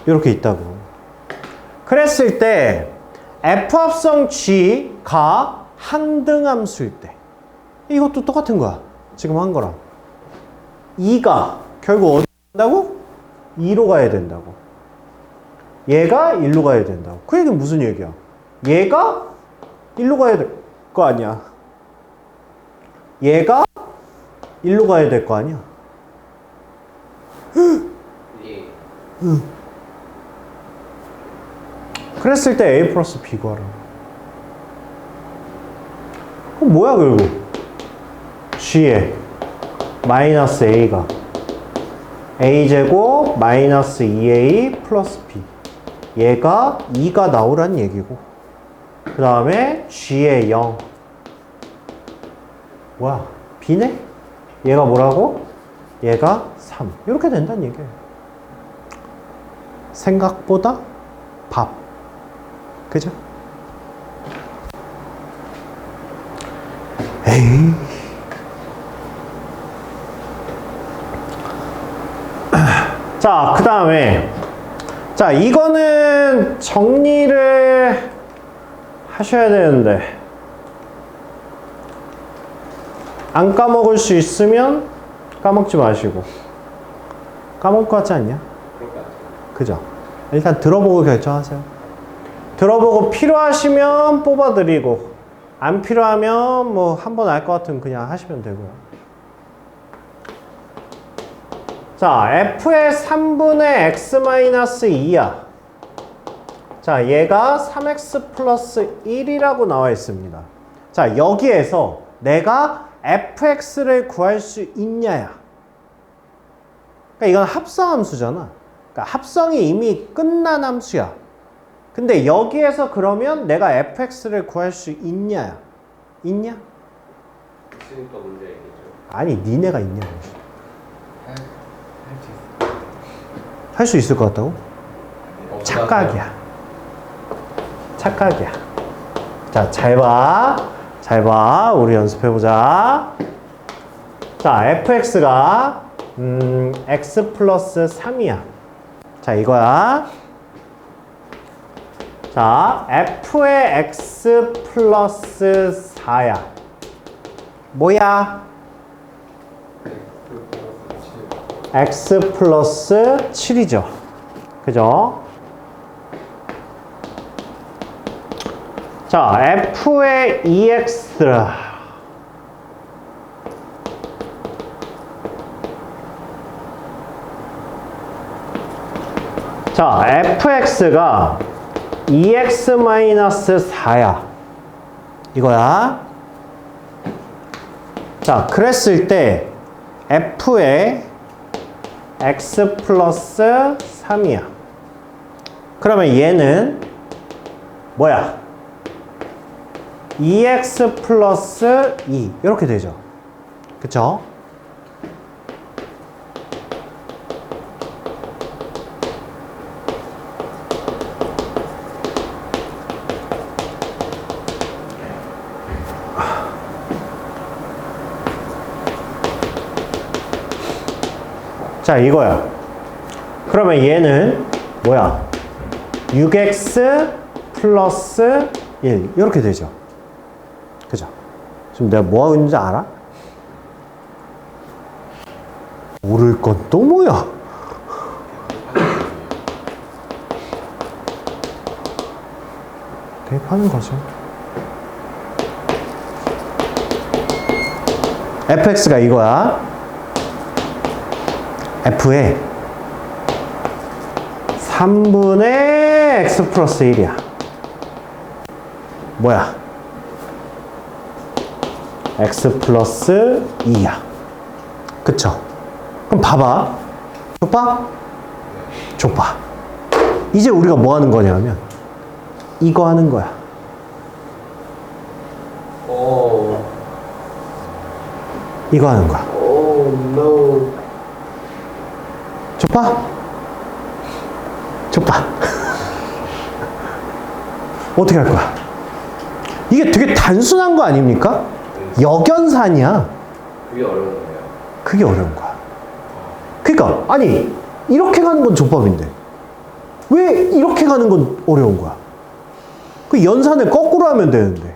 이렇게 있다고. 그랬을 때 F합성 G가 한등함수일 때 이것도 똑같은 거야. 지금 한 거랑 2가 결국 어디 간다고? 2로 가야 된다고. 얘가 1로 가야 된다고. 그 얘기는 무슨 얘기야? 얘가 1로 가야 될 거 아니야. 얘가 1로 가야 될 거 아니야. 예. 그랬을 때 a 플러스 b 구하라. 그럼 뭐야 결국? g에 마이너스 a가 a제곱 마이너스 2a 플러스 b 얘가 2가 나오란 얘기고 그 다음에 g에 0 뭐야? b네? 얘가 뭐라고? 얘가 3 이렇게 된다는 얘기예요. 생각보다 밥 그죠? 에이. 자, 그 다음에 자, 이거는 정리를 하셔야 되는데 안 까먹을 수 있으면 까먹지 마시고 까먹을 것 같지 않냐? 그럴 것 같아요. 그죠? 일단 들어보고 결정하세요. 들어보고 필요하시면 뽑아드리고 안 필요하면 뭐 한 번 알 것 같으면 그냥 하시면 되고요. 자, f의 3분의 x-2야. 자, 얘가 3x 플러스 1이라고 나와 있습니다. 자, 여기에서 내가 fx를 구할 수 있냐야. 그러니까 이건 합성함수잖아. 그러니까 합성이 이미 끝난 함수야. 근데 여기에서 그러면 내가 fx를 구할 수 있냐야. 있냐? 있으니까 문제 얘기죠. 아니, 니네가 있냐고. 할 수 있을 것 같다고? 착각이야. 착각이야. 자, 잘 봐. 잘 봐. 우리 연습해보자. 자, fx가 x 플러스 3이야. 자, 이거야. 자, f의 x 플러스 4야. 뭐야? x 플러스 7이죠. 그죠? 자, f의 2x. 자, fx가 2x-4야. 이거야. 자, 그랬을 때 f의 x 플러스 3이야. 그러면 얘는 뭐야? 2x 플러스 2 이렇게 되죠. 그쵸? 자, 이거야. 그러면 얘는 뭐야? 6x 플러스 1 이렇게 되죠. 그죠? 지금 내가 뭐 하고 있는지 알아? 모를 건 또 뭐야? 대입하는 거죠. fx가 이거야. f의 3분의 x 플러스 1이야. 뭐야? x 플러스 2야. 그쵸? 그럼 봐봐. 좁아? 좁아. 이제 우리가 뭐 하는 거냐면 이거 하는 거야. 오. 이거 하는 거야. 오, no. 좁아? 좁아. 어떻게 할 거야? 이게 되게 단순한 거 아닙니까? 역연산이야. 그게 어려운 거예요. 그게 어려운 거야. 그러니까 아니 이렇게 가는 건 좁밥인데 왜 이렇게 가는 건 어려운 거야? 그 연산을 거꾸로 하면 되는데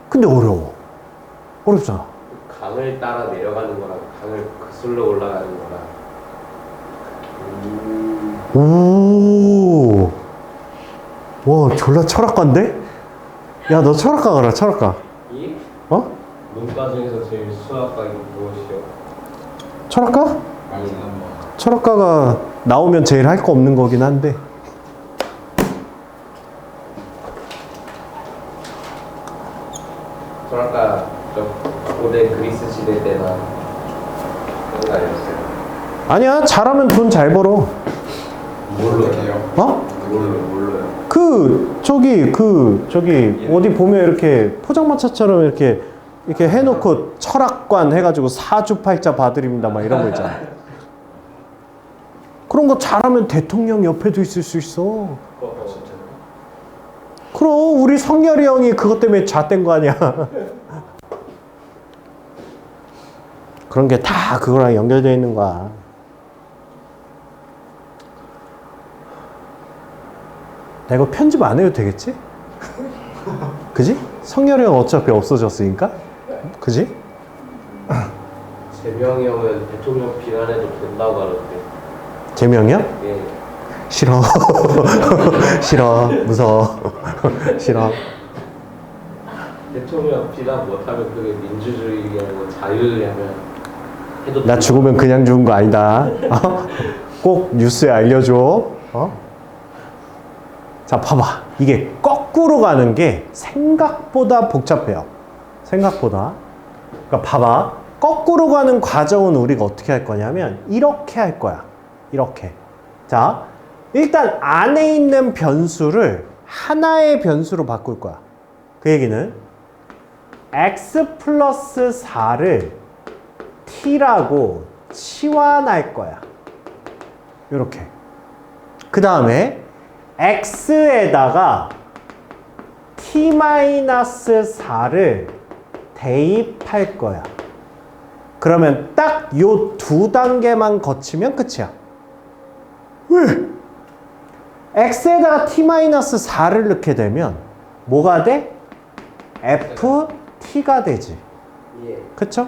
근데 어려워. 어렵잖아. 강을 따라 내려가는 거랑 강을 거슬러 올라가는 거랑. 오. 와, 졸라 철학가인데? 야, 너 철학가 가라, 철학가. 이 어? 문과 중에서 제일 수학과이 무엇이요? 철학가? 철학가가 나오면 제일 할 거 없는 거긴 한데. 수학과 저 고대 그리스 시대 때나 그런 거 아니었어요? 아니야, 잘하면 돈 잘 벌어. 뭘로 해요? 어? 뭘로요? 저기 어디 보면 이렇게 포장마차처럼 이렇게 해놓고 철학관 해가지고 사주팔자 봐드립니다 막 이런 거 있잖아. 그런 거 잘하면 대통령 옆에도 있을 수 있어. 진짜요? 그럼 우리 성열이 형이 그것 때문에 잣된 거 아니야. 그런 게 다 그거랑 연결되어 있는 거야. 내가 편집 안 해도 되겠지? 그지? 성열이 형 어차피 없어졌으니까? 그지? 재명이 형은 대통령 비난해도 된다고 하는데. 재명이 형? 예. 싫어. 싫어. 무서워. 싫어. 대통령 비난 못하면 그게 민주주의하고 자유냐면 해도 나 죽으면 그냥 죽은 거 아니다. 어? 꼭 뉴스에 알려줘. 어? 자, 봐봐. 이게 거꾸로 가는 게 생각보다 복잡해요. 생각보다. 그러니까 봐봐. 거꾸로 가는 과정은 우리가 어떻게 할 거냐면 이렇게 할 거야. 이렇게. 자, 일단 안에 있는 변수를 하나의 변수로 바꿀 거야. 그 얘기는 x 플러스 4를 t라고 치환할 거야. 이렇게. 그 다음에 x에다가 t-4를 대입할 거야. 그러면 딱 요 두 단계만 거치면 끝이야. 왜? x에다가 t-4를 넣게 되면 뭐가 돼? ft가 되지. 예. 그쵸?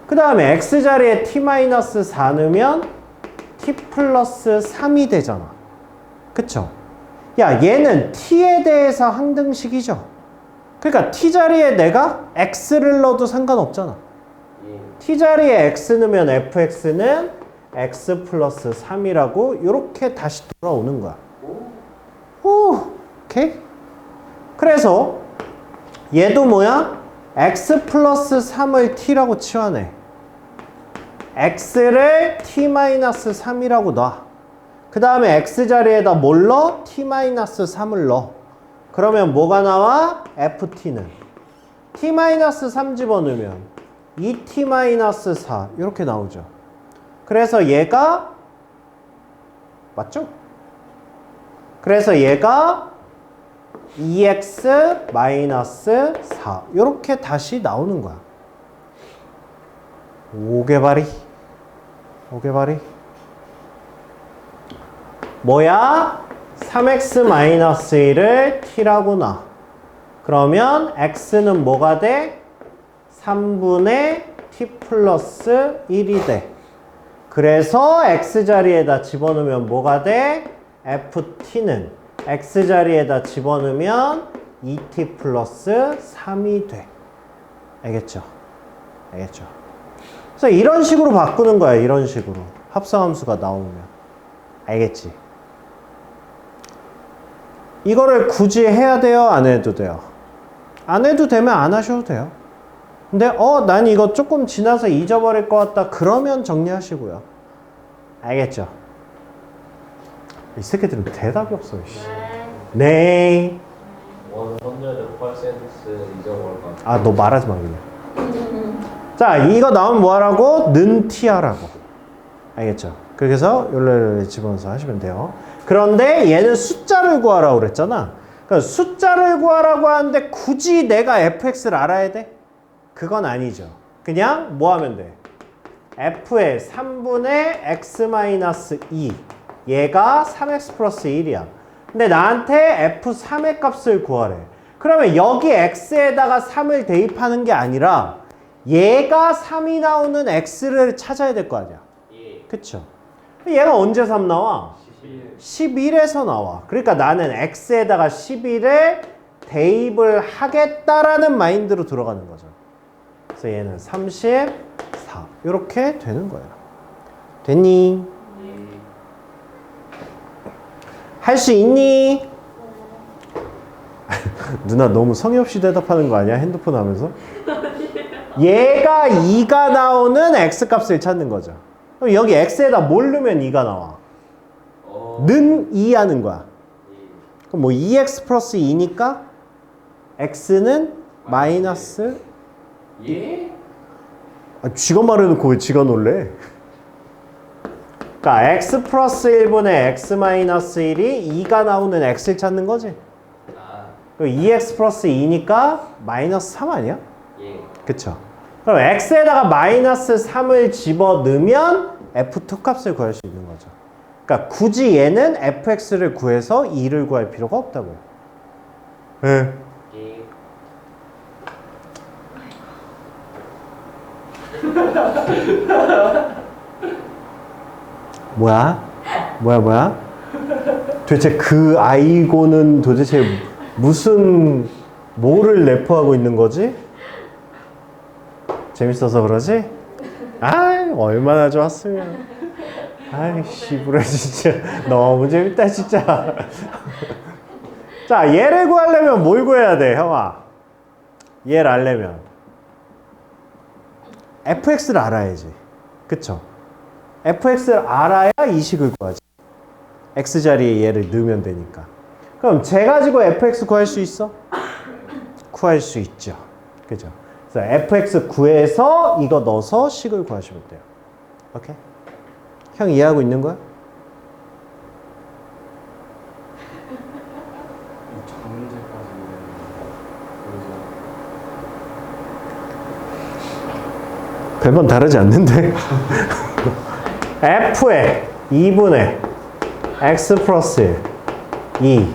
그 다음에 x자리에 t-4 넣으면 t 플러스 3이 되잖아. 그쵸? 야, 얘는 t에 대해서 항등식이죠. 그러니까 t자리에 내가 x를 넣어도 상관없잖아. 예. t자리에 x 넣으면 fx는 x 플러스 3이라고 이렇게 다시 돌아오는 거야. 오, 오케이? 그래서 얘도 뭐야? x 플러스 3을 t라고 치환해. x를 t-3이라고 놔. 그 다음에 x자리에다 뭘 넣어? t-3을 넣어. 그러면 뭐가 나와? ft는 t-3 집어넣으면 2t-4 이렇게 나오죠. 그래서 얘가 맞죠? 그래서 얘가 2x-4 이렇게 다시 나오는 거야. 오개발이 뭐야? 3x-1을 t라고 놔. 그러면 x는 뭐가 돼? 3분의 t 플러스 1이 돼. 그래서 x자리에다 집어넣으면 뭐가 돼? ft는 x자리에다 집어넣으면 2t 플러스 3이 돼. 알겠죠? 알겠죠? 그래서 이런 식으로 바꾸는 거야. 이런 식으로. 합성함수가 나오면. 알겠지? 이거를 굳이 해야 돼요? 안 해도 돼요? 안 해도 되면 안 하셔도 돼요. 근데 난 이거 조금 지나서 잊어버릴 것 같다. 그러면 정리하시고요. 알겠죠? 이 새끼들은 대답이 없어. 네. 100% 잊어버릴 것 같아. 아, 너 말하지 마 그냥. 자, 이거 나오면 뭐 하라고? 는 t 하라고. 알겠죠? 그래서 여기를 집어넣어서 하시면 돼요. 그런데 얘는 숫자를 구하라고 그랬잖아. 그러니까 숫자를 구하라고 하는데 굳이 내가 fx를 알아야 돼? 그건 아니죠. 그냥 뭐 하면 돼? f의 3분의 x-2 얘가 3x 플러스 1이야. 근데 나한테 f3의 값을 구하래. 그러면 여기 x에다가 3을 대입하는 게 아니라 얘가 3이 나오는 x를 찾아야 될 거 아니야. 예. 그쵸? 얘가 언제 3 나와? 11. 11에서 나와. 그러니까 나는 x에다가 11을 대입을 하겠다라는 마인드로 들어가는 거죠. 그래서 얘는 34 이렇게 되는 거예요. 됐니? 할 수 있니? 누나 너무 성의 없이 대답하는 거 아니야? 핸드폰 하면서? 얘가 2가 나오는 x값을 찾는 거죠. 그럼 여기 x에다 뭘 넣으면 2가 나와? 는 2 하는 거야. 그럼 뭐 2x 플러스 2니까 x는 마이너스 예? 쥐가 말해놓고 왜 쥐가 놀래? 그러니까 x 플러스 1분의 x 마이너스 1이 2가 나오는 x를 찾는 거지. 아, 그럼 2x 플러스 2니까 마이너스 3 아니야? 예. 그쵸? 그럼 x에다가 마이너스 3을 집어넣으면 f2 값을 구할 수 있는 거죠. 그러니까 굳이 얘는 fx를 구해서 2를 구할 필요가 없다고요. 네. 예. 뭐야? 도대체 그 아이고는 도대체 무슨 뭐를 내포하고 있는 거지? 재밌어서 그러지? 아, 얼마나 좋았으면. 아이 씨부라 진짜 너무 재밌다 진짜. 자, 얘를 구하려면 뭘 구해야 돼, 형아? 얘를 알려면 fx를 알아야지. 그쵸? fx를 알아야 이 식을 구하지. x자리에 얘를 넣으면 되니까. 그럼 쟤 가지고 fx 구할 수 있어? 구할 수 있죠. 그죠? 그래서 fx 구해서 이거 넣어서 식을 구하시면 돼요. 오케이? 형 이해하고 있는 거야? 별반 다르지 않는데? f에 2분의 x 플러스 2,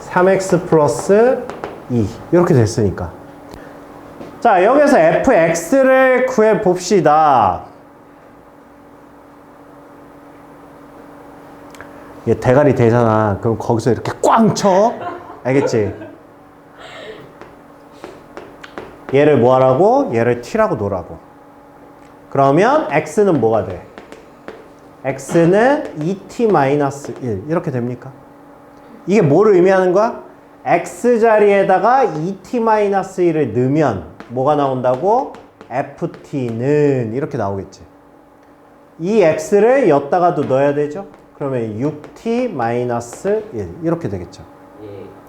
3x 플러스 2 이렇게 됐으니까. 자, 여기서 fx를 구해 봅시다. 얘 대가리 되잖아. 그럼 거기서 이렇게 꽝 쳐. 알겠지? 얘를 뭐 하라고? 얘를 t라고 놓으라고. 그러면 x는 뭐가 돼? x는 2t-1 이렇게 됩니까? 이게 뭐를 의미하는 거야? x자리에다가 2t-1을 넣으면 뭐가 나온다고? ft는 이렇게 나오겠지. 이 x를 여기다가도 넣어야 되죠? 그러면 6t-1 이렇게 되겠죠.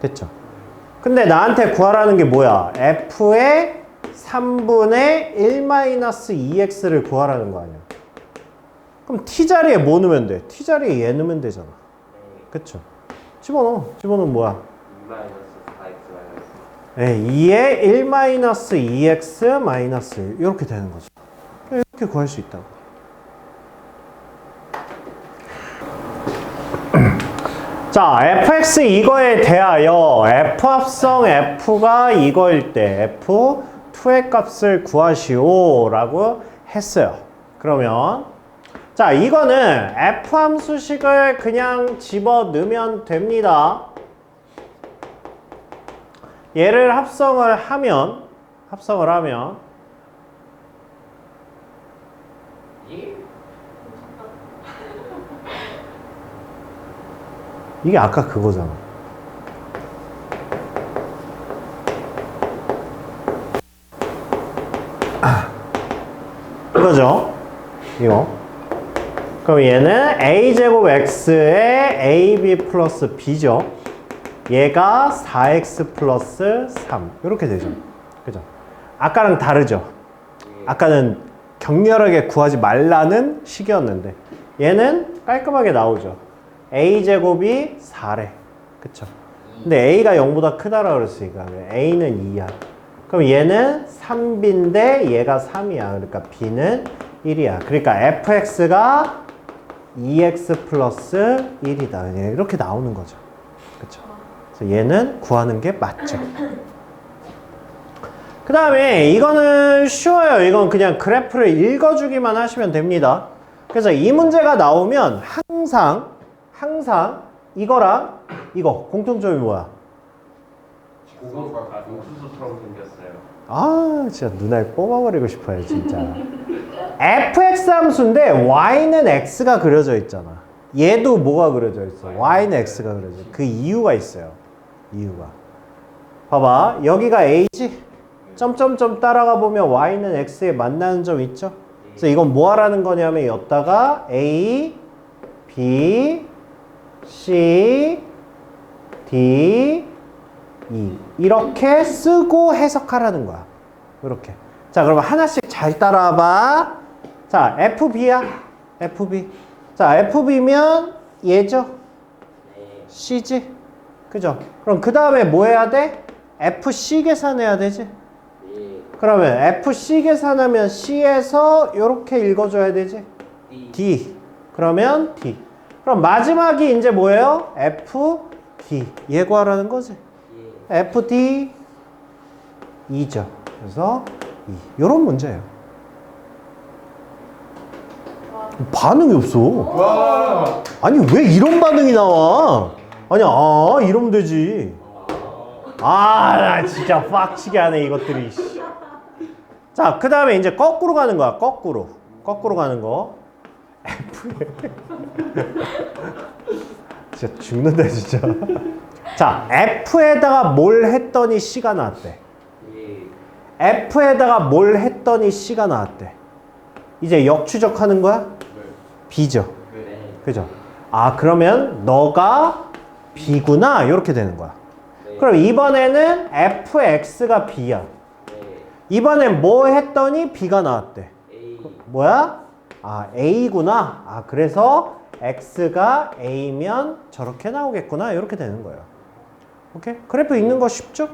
됐죠? 근데 나한테 구하라는 게 뭐야? f의 3분의 1-2x를 구하라는 거 아니야. 그럼 t자리에 뭐 넣으면 돼? t자리에 얘 넣으면 되잖아. 그쵸? 집어넣어. 집어넣으면 뭐야? 2에 1-2x-1 이렇게 되는 거죠. 이렇게 구할 수 있다고. 자, fx 이거에 대하여 f합성 f가 이거일 때 f2의 값을 구하시오 라고 했어요. 그러면 자, 이거는 f 함수식을 그냥 집어넣으면 됩니다. 얘를 합성을 하면 이게 아까 그거잖아. 이거죠? 이거. 그럼 얘는 a제곱 x에 ab 플러스 b죠. 얘가 4x 플러스 3 이렇게 되죠. 그죠? 아까랑 다르죠? 아까는 격렬하게 구하지 말라는 식이었는데 얘는 깔끔하게 나오죠. a제곱이 4래. 그쵸? 근데 a가 0보다 크다라고 그랬으니까 a는 2야. 그럼 얘는 3b인데 얘가 3이야. 그러니까 b는 1이야. 그러니까 fx가 2x 플러스 1이다. 이렇게 나오는 거죠. 그쵸? 그래서 얘는 구하는 게 맞죠. 그 다음에 이거는 쉬워요. 이건 그냥 그래프를 읽어주기만 하시면 됩니다. 그래서 이 문제가 나오면 항상 이거랑 이거 공통점이 뭐야? 옥수수처럼 생겼어요. 아, 진짜 눈알 뽑아버리고 싶어요, 진짜. fx 함수인데 y는 x가 그려져 있잖아. 얘도 뭐가 그려져 있어? y는 x가 그려져 있어. 그 이유가 있어요. 이유가. 봐봐, 여기가 a지? 점점점 따라가 보면 y는 x에 만나는 점 있죠? 그래서 이건 뭐 하라는 거냐면 여기다가 a, b, c, d, e 이렇게 쓰고 해석하라는 거야. 이렇게. 자, 그럼 하나씩 잘 따라봐. 자, fb야. fb. 자, fb면 얘죠? c지? 그죠? 그럼 그 다음에 뭐 해야 돼? fc 계산해야 되지? 그러면 fc 계산하면 c에서 이렇게 읽어줘야 되지? d. 그러면 d. 그럼 마지막이 이제 뭐예요? fd. 얘 구하라는 거지? fd 2죠. 그래서 2. 요런 문제예요. 반응이 없어. 와. 아니 왜 이런 반응이 나와? 아니야, 이러면 되지. 나 진짜 빡치게 하네, 이것들이. 자, 그 다음에 이제 거꾸로 가는 거야, 거꾸로. 거꾸로 가는 거. 진짜 죽는다, 진짜. 자, F에다가 뭘 했더니 C가 나왔대. F에다가 뭘 했더니 C가 나왔대. 이제 역추적하는 거야? B죠. 그죠? 그러면 너가 B구나. 이렇게 되는 거야. 그럼 이번에는 fx가 b야. 이번엔 뭐 했더니 b가 나왔대. 뭐야? a구나. 그래서 x가 a면 저렇게 나오겠구나. 이렇게 되는 거예요. 오케이? 그래프 읽는 거 쉽죠?